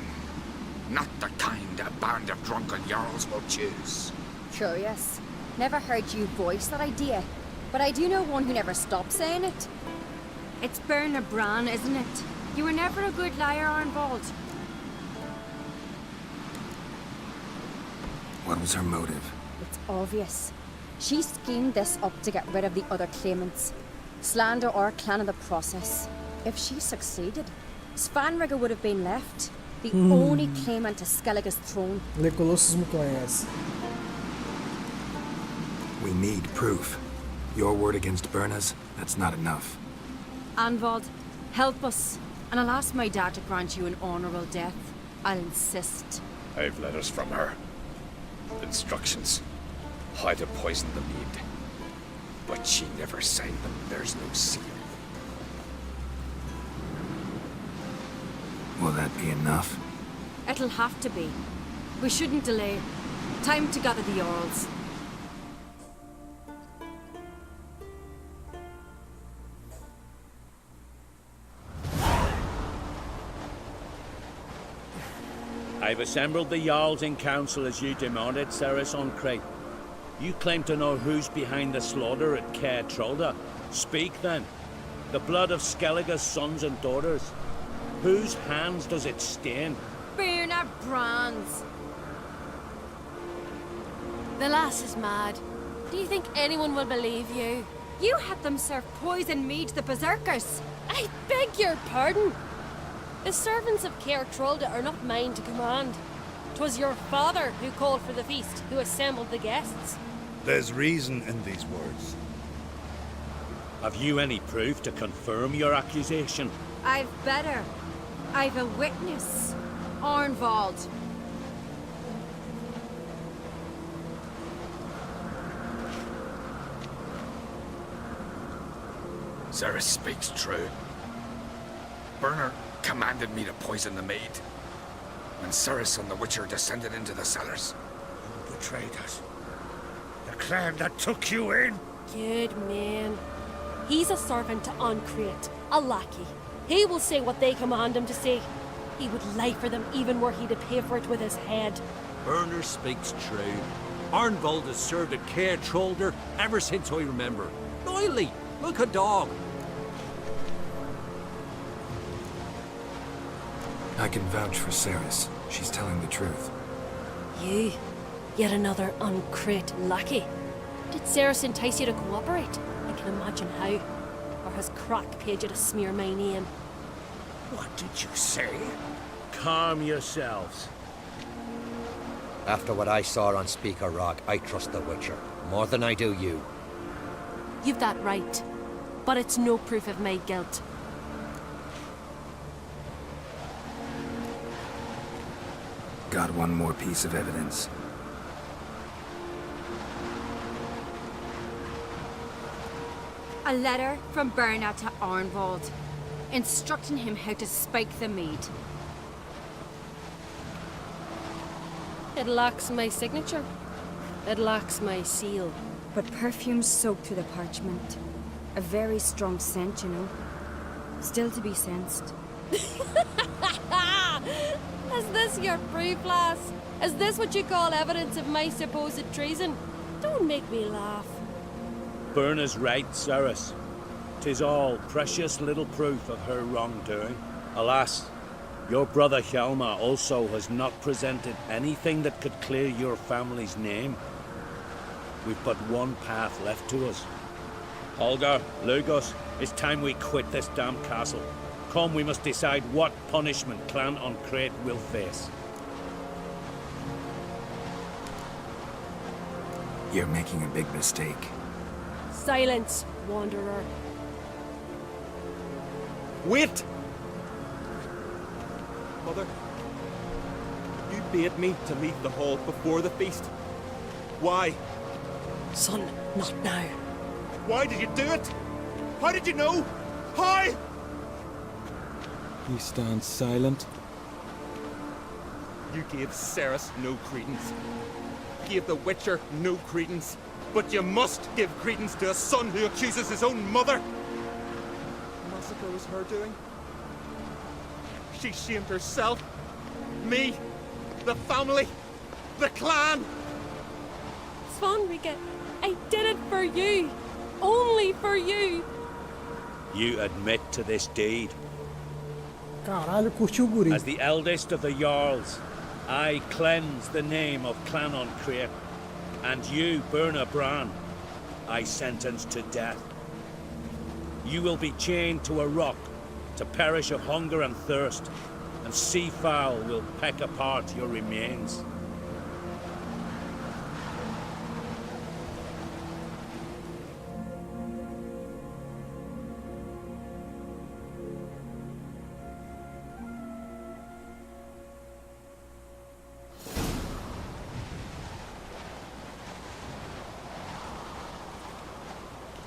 Not the kind a band of drunken jarls will choose. Curious. Never heard you voice that idea. But I do know one who never stops saying it. It's Bernard Bran, isn't it? You were never a good liar, Arnvald. What was her motive? It's obvious. She schemed this up to get rid of the other claimants. Slander our clan in the process. If she succeeded, Svanrige would have been left. The only claimant to Skellige's throne. Lecolossus me conhece. We need proof. Your word against Berna's, that's not enough. Arnvald, help us. And I'll ask my dad to grant you an honorable death. I'll insist. I've letters from her. Instructions. How to poison the mead. But she never signed them. There's no seal. Will that be enough? It'll have to be. We shouldn't delay. Time to gather the Jarls. I've assembled the Jarls in council as you demanded, Ceres on Crate. You claim to know who's behind the slaughter at Caer Trolda. Speak then. The blood of Skellige's sons and daughters. Whose hands does it stain? Bernard Bran's. The lass is mad. Do you think anyone will believe you? You had them serve poison mead to the berserkers. I beg your pardon. The servants of Caer Trolda are not mine to command. 'Twas your father who called for the feast, who assembled the guests. There's reason in these words. Have you any proof to confirm your accusation? I've better. I've a witness. Arnvald. Ceres speaks true. Bernard commanded me to poison the maid. When Ceres and the Witcher descended into the cellars. You betrayed us. The clan that took you in. Good man. He's a servant to Ancreate, a lackey. He will say what they command him to say. He would lie for them even were he to pay for it with his head. Bernard speaks true. Arnvald has served at Caer Trolda ever since I remember. Loyally, like a dog. I can vouch for Ceres. She's telling the truth. You, yet another Ancreate lackey. Did Ceres entice you to cooperate? I can imagine how. Or has Crack paid you to smear my name? What did you say? Calm yourselves. After what I saw on Speaker Rock, I trust the Witcher. More than I do you. You've that right. But it's no proof of my guilt. Got one more piece of evidence. A letter from Berna to Arnwald, instructing him how to spike the mead. It lacks my signature. It lacks my seal. But perfume soaked through the parchment. A very strong scent, you know. Still to be sensed. Is this your proof, lass? Is this what you call evidence of my supposed treason? Don't make me laugh. Berna's right, Cerys. 'Tis all precious little proof of her wrongdoing. Alas, your brother Hjalmar also has not presented anything that could clear your family's name. We've but one path left to us. Holger, Lugos, it's time we quit this damn castle. Come, we must decide what punishment Clan on Crete will face. You're making a big mistake. Silence, wanderer. Wait! Mother, you bade me to leave the hall before the feast. Why? Son, not now. Why did you do it? How did you know? How? You stand silent. You gave Cerys no credence. Gave the Witcher no credence. But you must give credence to a son who accuses his own mother. Massacre was her doing. She shamed herself, me, the family, the clan. Svanrige, I did it for you. Only for you. You admit to this deed. Caralho, curtiu o guri. As the eldest of the Jarls, I cleanse the name of Clan on Crete, and you, Berna Bran, I sentence to death. You will be chained to a rock to perish of hunger and thirst, and sea fowl will peck apart your remains.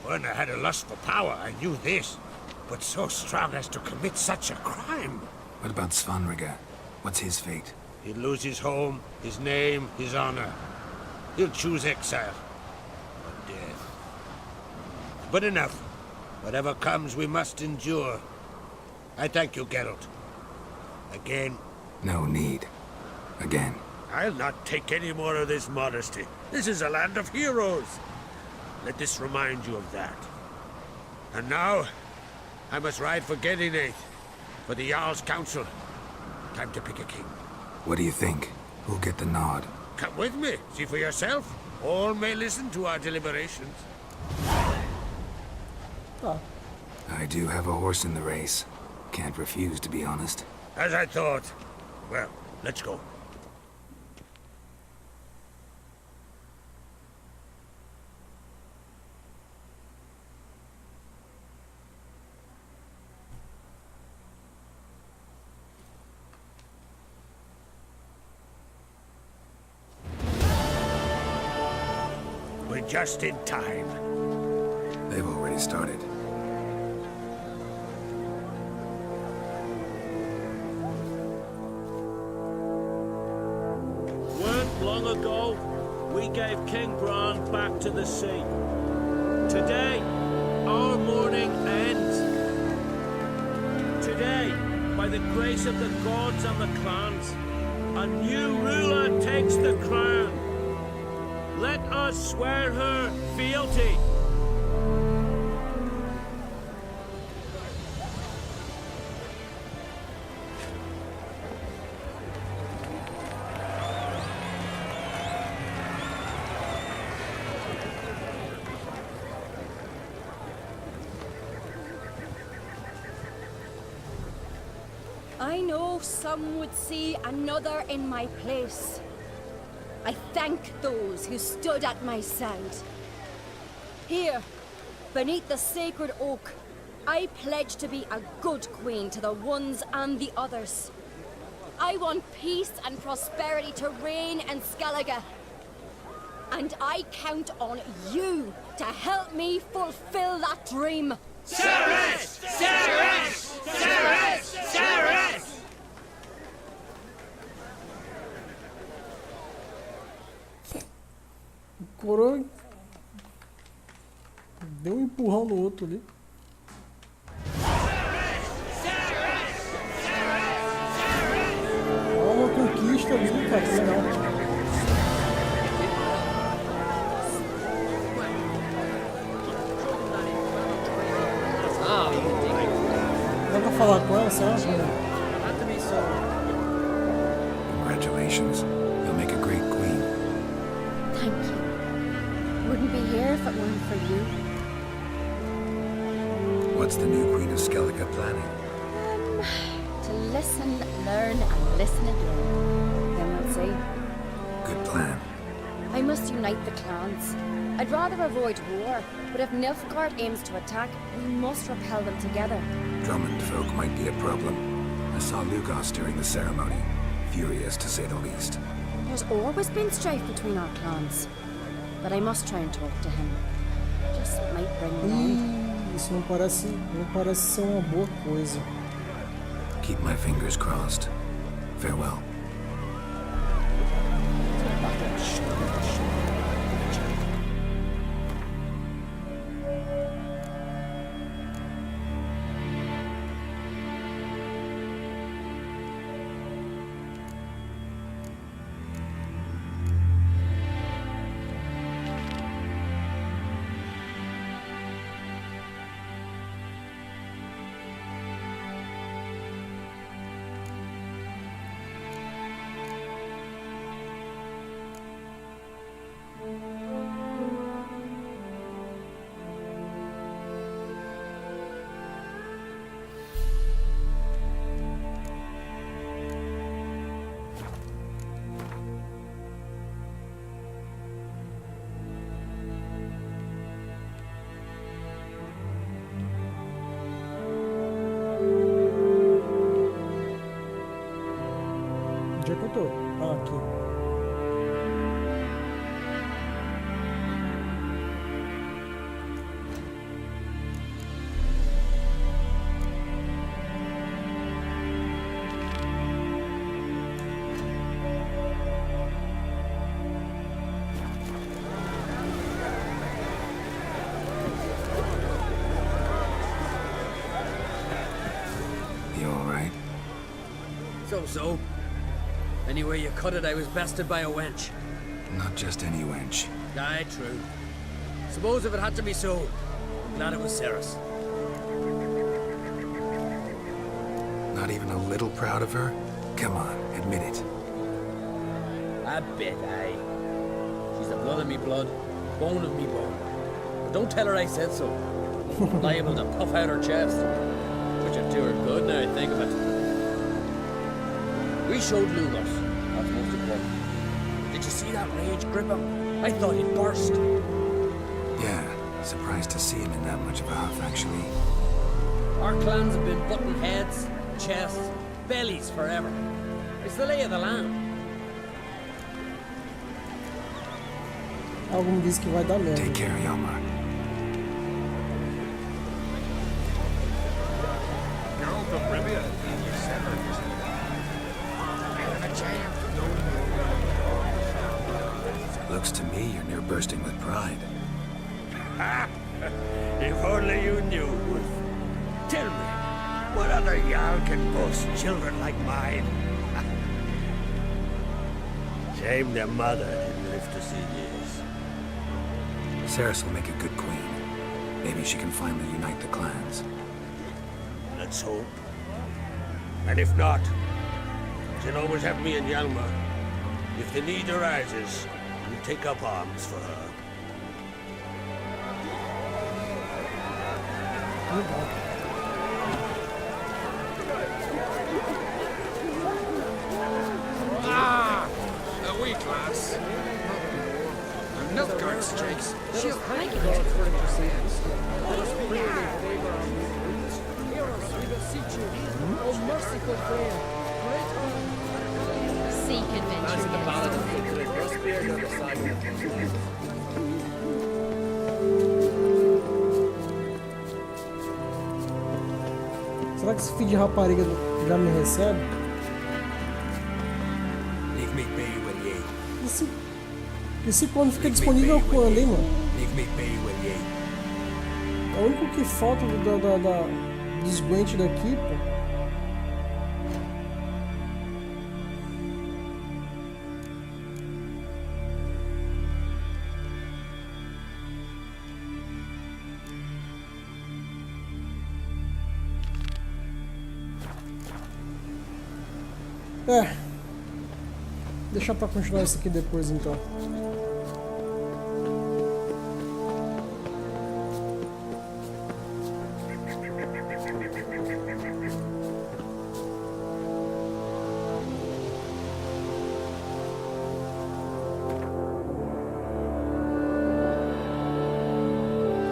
Berna had a lust for power, I knew this. But so strong as to commit such a crime. What about Svanrige? What's his fate? He'll lose his home, his name, his honor. He'll choose exile. Or death. But enough. Whatever comes, we must endure. I thank you, Geralt. Again. No need. Again. I'll not take any more of this modesty. This is a land of heroes. Let this remind you of that. And now, I must ride for Gedinath, for the Jarl's Council. Time to pick a king. What do you think? Who'll get the nod? Come with me, see for yourself. All may listen to our deliberations. Tá. I do have a horse in the race. Can't refuse, to be honest. As I thought. Well, let's go. We're just in time. They've already started. Weren't long ago, we gave King Bran back to the sea. Today, our mourning ends. Today, by the grace of the gods and the clans, a new ruler takes the crown. Let us swear her fealty. I know some would see another in my place. I thank those who stood at my side. Here, beneath the sacred oak, I pledge to be a good queen to the ones and the others. I want peace and prosperity to reign in Skellige. And I count on you to help me fulfill that dream. Ceres! Ceres! Ceres! Ceres! O coroa deu um empurrão no outro ali. Olha uma conquista ali, cara, que legal. Dá pra falar com ela, você acha? Congratulations. You'll make a great queen. Thank you. Wouldn't be here if it weren't for you. What's the new Queen of Skellige planning? To listen, learn, and listen again. Then we'll see. Good plan. I must unite the clans. I'd rather avoid war, but if Nilfgaard aims to attack, we must repel them together. Drummond folk might be a problem. I saw Lugos during the ceremony. Furious, to say the least. There's always been strife between our clans. But I must try and talk to him. Just might bring them on. Isso não parece ser uma boa coisa. Keep my fingers crossed. Farewell. Onde é que eu tô? Ah, aqui. You alright? So. Anyway you cut it, I was bested by a wench. Not just any wench. Aye, true. Suppose if it had to be so, I'm glad it was Ceres. Not even a little proud of her? Come on, admit it. A bit, aye. She's the blood of me blood, bone of me bone. But don't tell her I said so. Liable to puff out her chest. Which would do her good now I think of it. We showed Lugos. That's most important. Did you see that rage grip him? I thought he'd burst. Yeah, surprised to see him in that much of a huff, actually. Our clans have been butting heads, chests, bellies forever. It's the lay of the land. Algo me diz que vai dar merda. Take care, Yalmar. Geralt of Rivia, you said her. Looks to me you're near bursting with pride. If only you knew, Wolf. Tell me, what other Jarl can boast children like mine? Shame their mother didn't live to see this. Ceres will make a good queen. Maybe she can finally unite the clans. Let's hope. And if not, she'll always have me and Hjalmar. If the need arises, we'll take up arms for her. Ah! A weak lass. Thanks, Jakes. Thank you, God, for interceding. Let us pray in favor of your roots. Hear us, we beseech you. O merciful prayer, great honor. Seek adventure. Fancy the paladin picture of Crossbeard on the side. Será que esse filho de rapariga já me recebe? Leave me be, will ye? Esse plano fica disponível quando, hein, mano? Leave me be, will ye? É o único que falta dos Gwent daqui, pô. Deixa pra continuar isso aqui depois, então.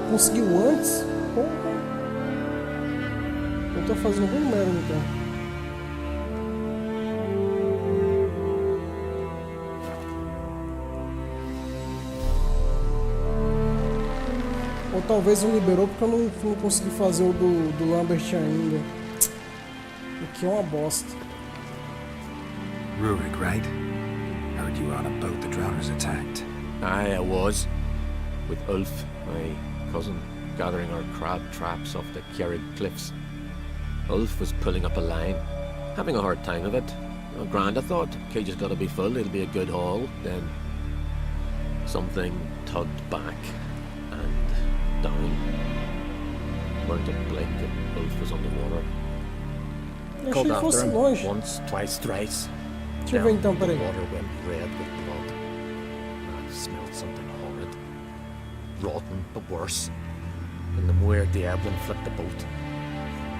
Conseguiu antes? Porra. Eu tô fazendo alguma merda, então. Ou talvez não liberou porque eu não consegui fazer o do Lambert ainda. O que é uma bosta. Rurik, right? Heard you were on a boat the drowners attacked. Aye, I was. With Ulf, my cousin, gathering our crab traps off the Kierid cliffs. Ulf was pulling up a line, having a hard time of it. Oh, grand, I thought. Cage has got to be full, it'll be a good haul. Then something tugged back and down. Weren't a blink and Ulf was underwater. Called after him once, twice, thrice. Deixa eu ver então, peraí. The water went red with blood. I smelled something horrid. Rotten, but worse. And the Muir Diablin flipped the boat.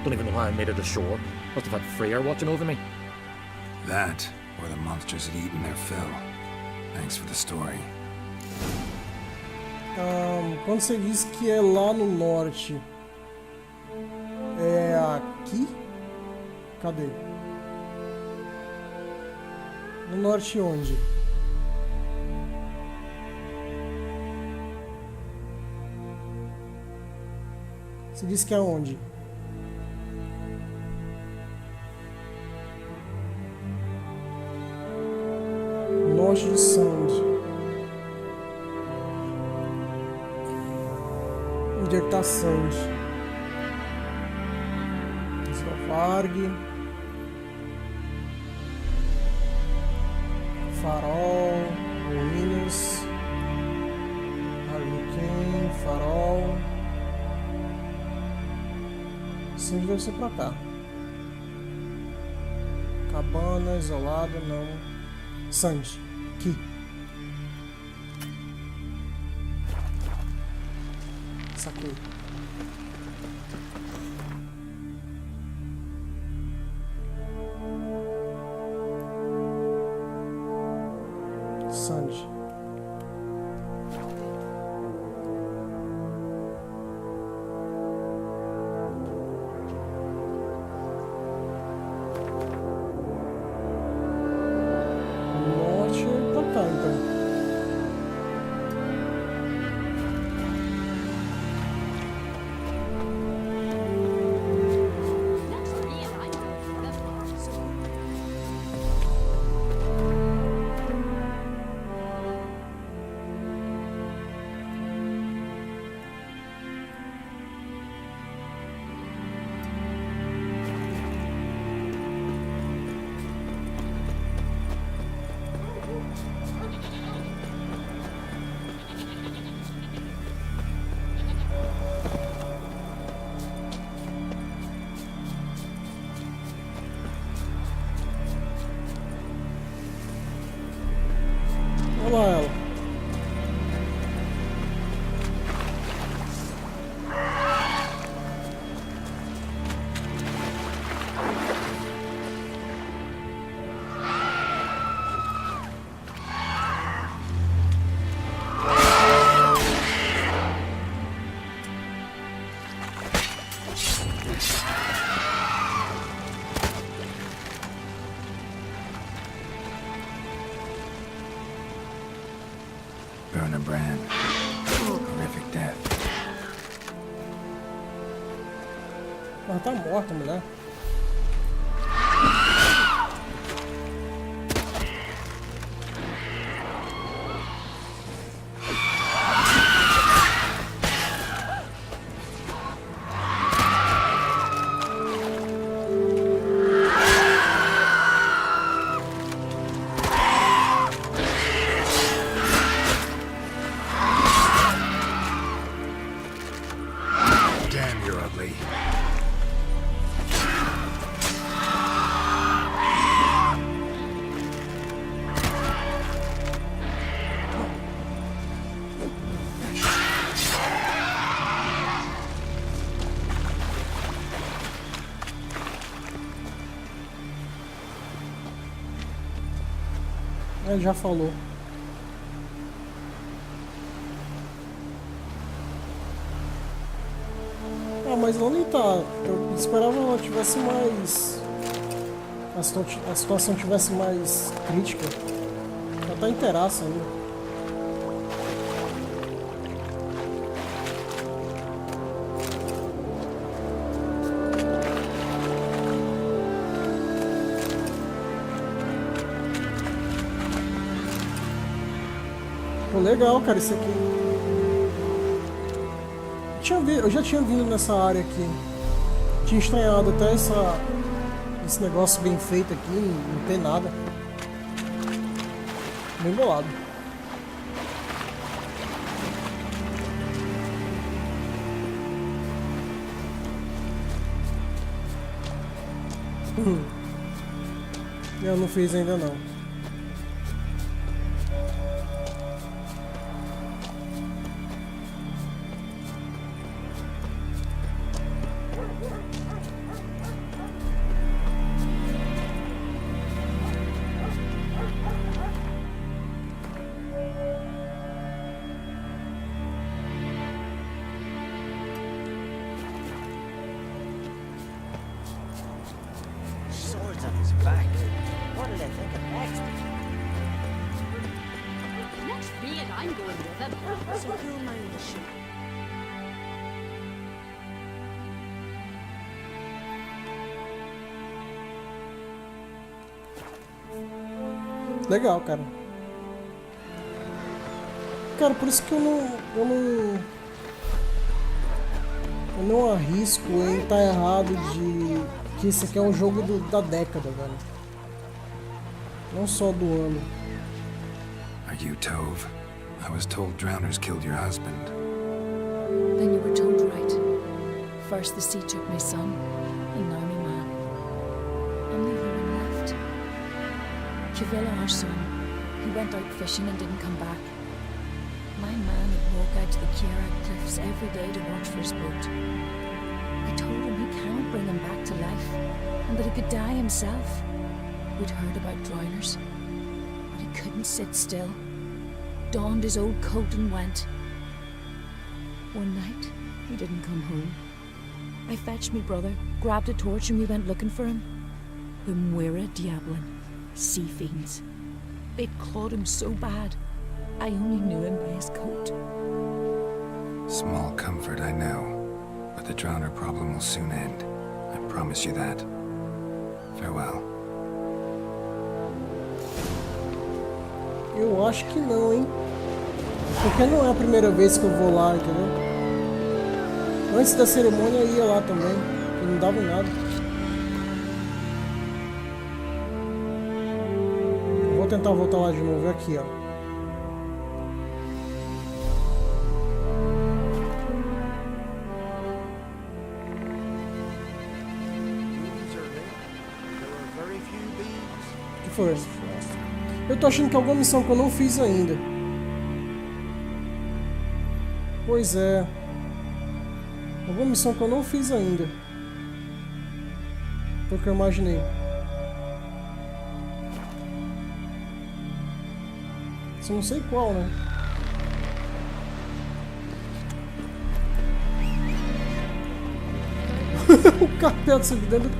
Don't even know how I made it ashore. Must have had Freyr watching over me. That, or the monsters had eaten their fill. Thanks for the story. Quando você diz que é lá no norte, é aqui? Cadê? No norte onde? Você disse que é onde? Norte de Sand. Onde é que tá Sand? Svarg. Farol. Ruínas. Harlequin. Farol. Sand deve ser pra cá. Cabana, isolada, não. Sand. Aqui. Saquei. Sand. Norte pra cá, então. Bran. Horrific death. Ela tá morta, mulher. Damn, you're ugly. Ele já falou. Ah, mas ela nem tá. Eu esperava que ela tivesse mais. A situação tivesse mais crítica. Ela tá inteiraça ainda. Pô, legal, cara, isso aqui. Eu já tinha vindo nessa área aqui. Tinha estranhado até esse negócio bem feito aqui, não tem nada. Bem bolado. Eu não fiz ainda não. Swords on his back. What did I think of next? Next minute I'm going with him. So who'll mind the ship? Legal, cara. Cara, por isso que eu não arrisco em estar errado de que esse aqui é um jogo da década, velho. Não só do ano. Are you Tove? I was told drowners killed your husband. Then you were told right. First the sea took my son, and now my man. I'm the only one left. Cavilla, our son, he went out fishing and didn't come back. My man would walk out to the Kieran cliffs every day to watch for his boat. I told him he can't bring him back to life, and that he could die himself. We'd heard about drowners, but he couldn't sit still. Donned his old coat and went. One night, he didn't come home. I fetched me brother, grabbed a torch, and we went looking for him. The Muira Diablin, sea fiends. They'd clawed him so bad, I only knew him by his coat. Small comfort, I know. But the drowner problem will soon end. I promise you that. Farewell. Eu acho que não, hein? Porque não é a primeira vez que eu vou lá, entendeu? Antes da cerimônia eu ia lá também, e não dava em nada. Eu vou tentar voltar lá de novo, aqui, ó. O que foi? Eu tô achando que é alguma missão que eu não fiz ainda. Pois é. Alguma missão que eu não fiz ainda. Foi o que eu imaginei. Só não sei qual, né? O capeta se dentro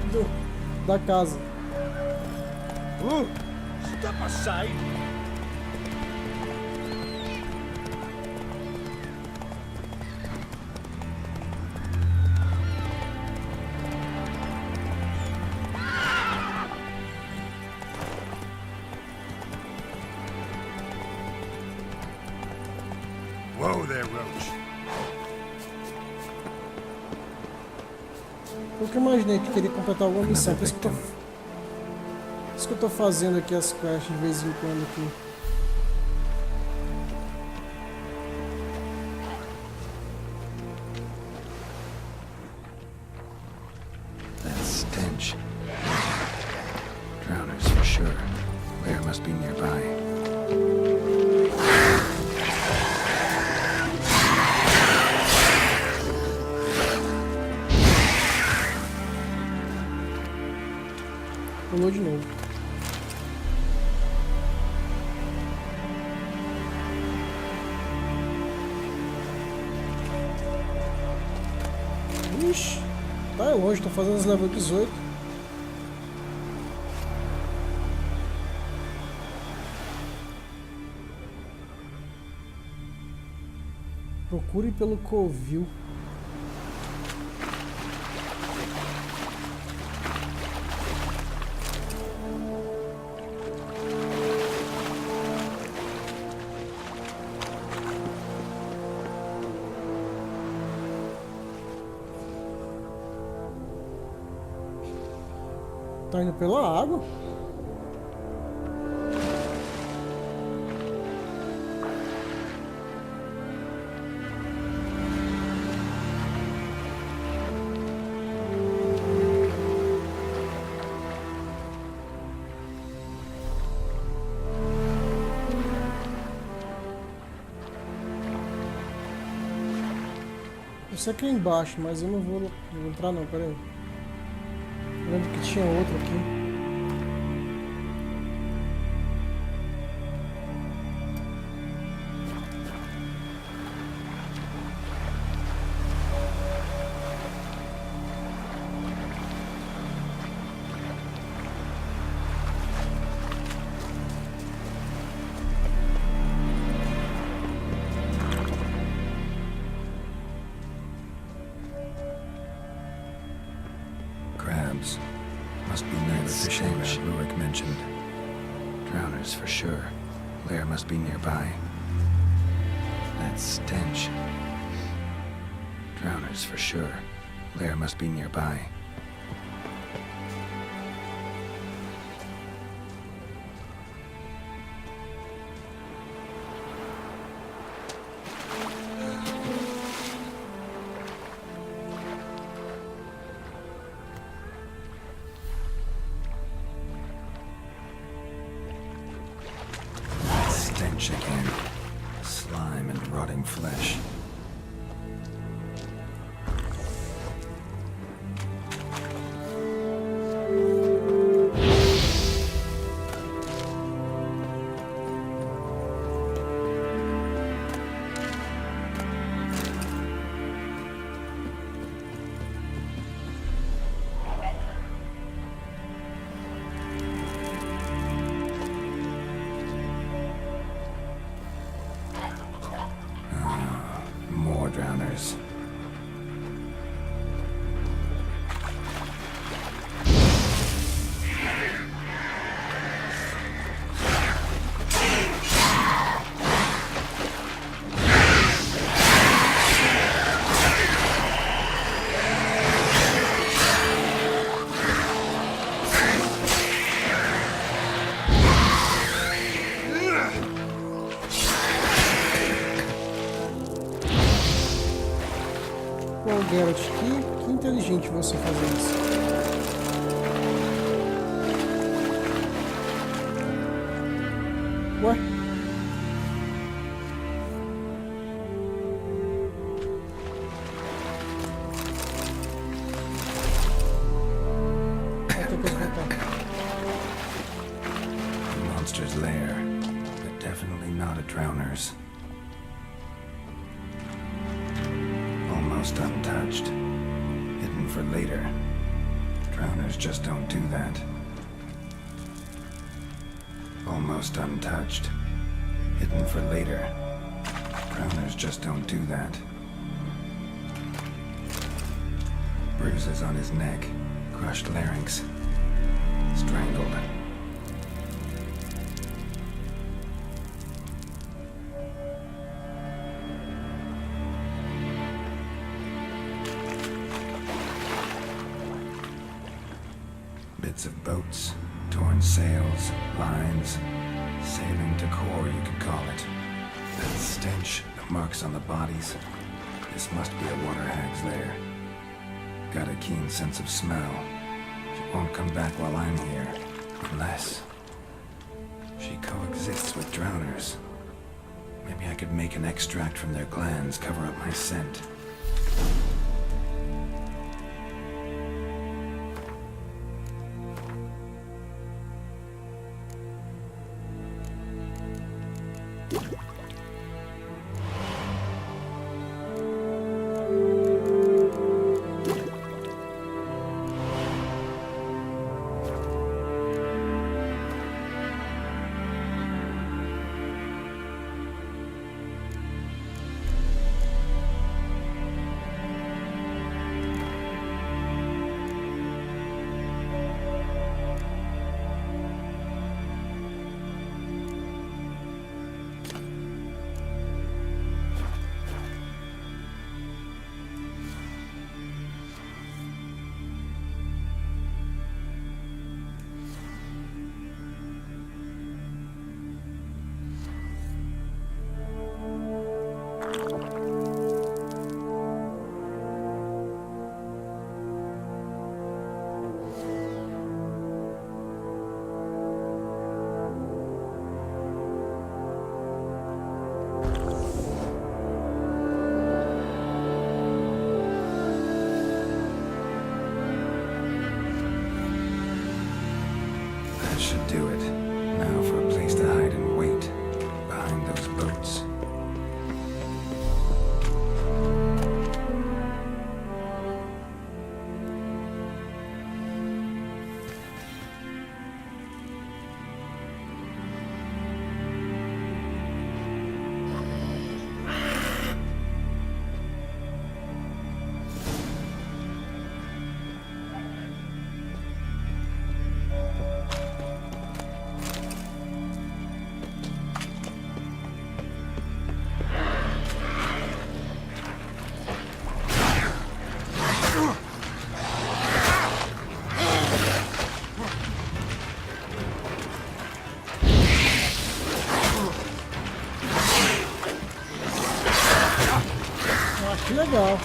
da casa. Step aside! Eu que imaginei que queria completar alguma missão. Por isso que eu tô fazendo aqui as quests de vez em quando aqui. That stench. Drowners for sure. Lair must be nearby. Pulou de novo. Ixi, tá longe, tô fazendo os level 18. Procure pelo covil. Tá indo pela água? Isso aqui é embaixo, mas eu não vou entrar não, peraí. Eu lembro que tinha outro aqui. Crabs. Must be near the fish area Rurik mentioned. Drowners for sure. Lair must be nearby. That stench. Drowners for sure. Lair must be nearby. Stench again. Slime and rotting flesh. More drowners. Pô, Geralt, que inteligente você fazer isso. Ué? The monster's lair, but definitely not a drowner's. Almost untouched. Hidden for later. Drowners just don't do that. Almost untouched. Hidden for later. Drowners just don't do that. Bruises on his neck. Crushed larynx. Strangled. bits of boats, torn sails, lines, sailing decor, you could call it. That stench, the marks on the bodies. This must be a water hag's lair. Got a keen sense of smell. She won't come back while I'm here, unless she coexists with drowners. Maybe I could make an extract from their glands, cover up my scent. Should do it. Now for a place to hide and wait. Behind those boats. Que legal.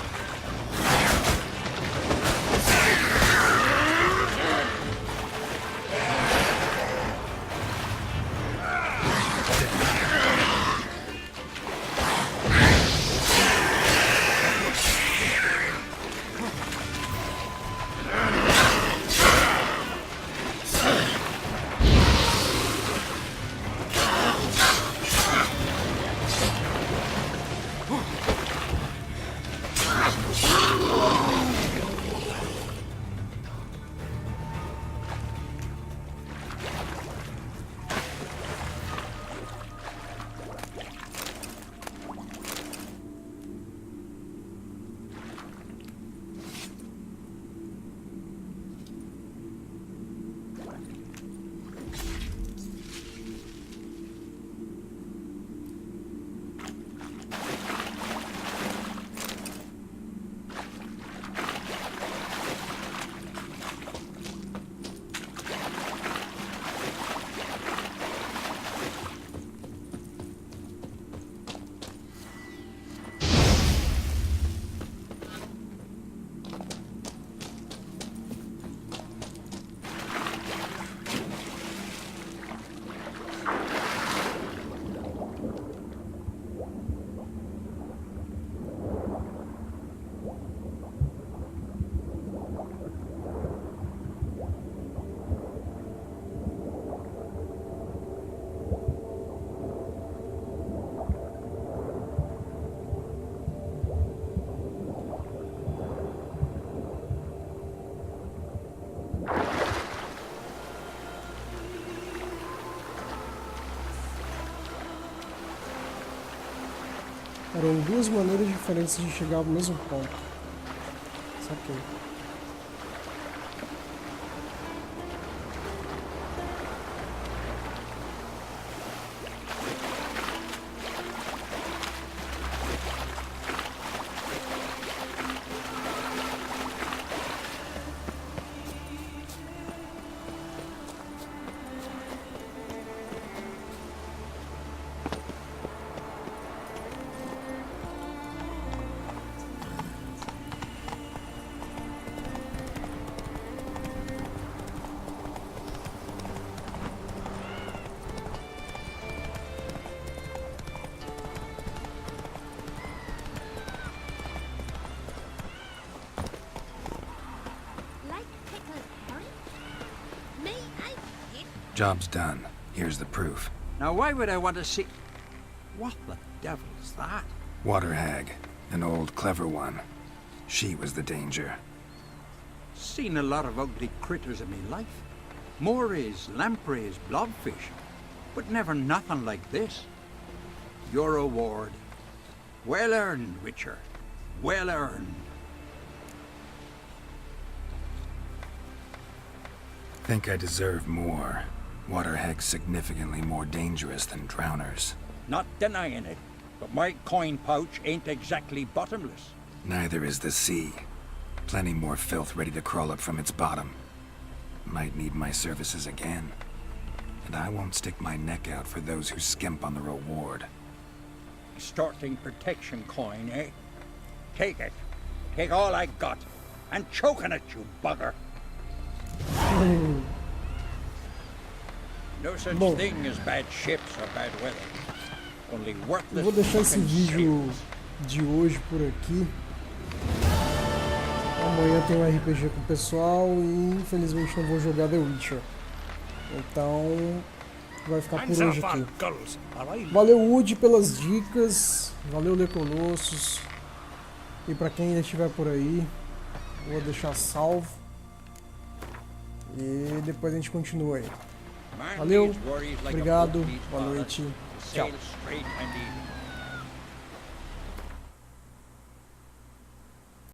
Eram duas maneiras diferentes de chegar ao mesmo ponto. Saquei. Job's done. Here's the proof. Now why would I want to see... What the devil's that? Water hag. An old, clever one. She was the danger. Seen a lot of ugly critters in me life. Morays, lampreys, blobfish. But never nothing like this. Your reward. Well earned, Witcher. Well earned. Think I deserve more. Water hag's significantly more dangerous than drowners. Not denying it, but my coin pouch ain't exactly bottomless. Neither is the sea. Plenty more filth ready to crawl up from its bottom. Might need my services again. And I won't stick my neck out for those who skimp on the reward. Extorting protection coin, eh? Take it. Take all I got. And choking it, you bugger. No such thing as bad ships or bad weather. Only worthless. Vou deixar esse fucking vídeo sailors. de hoje por aqui. Amanhã tem um RPG com o pessoal e infelizmente não vou jogar The Witcher. Então vai ficar por hoje aqui. Valeu Woody pelas dicas, valeu Lecolossos. E pra quem ainda estiver por aí, vou deixar salvo. E depois a gente continua aí. Valeu, obrigado, boa noite, tchau.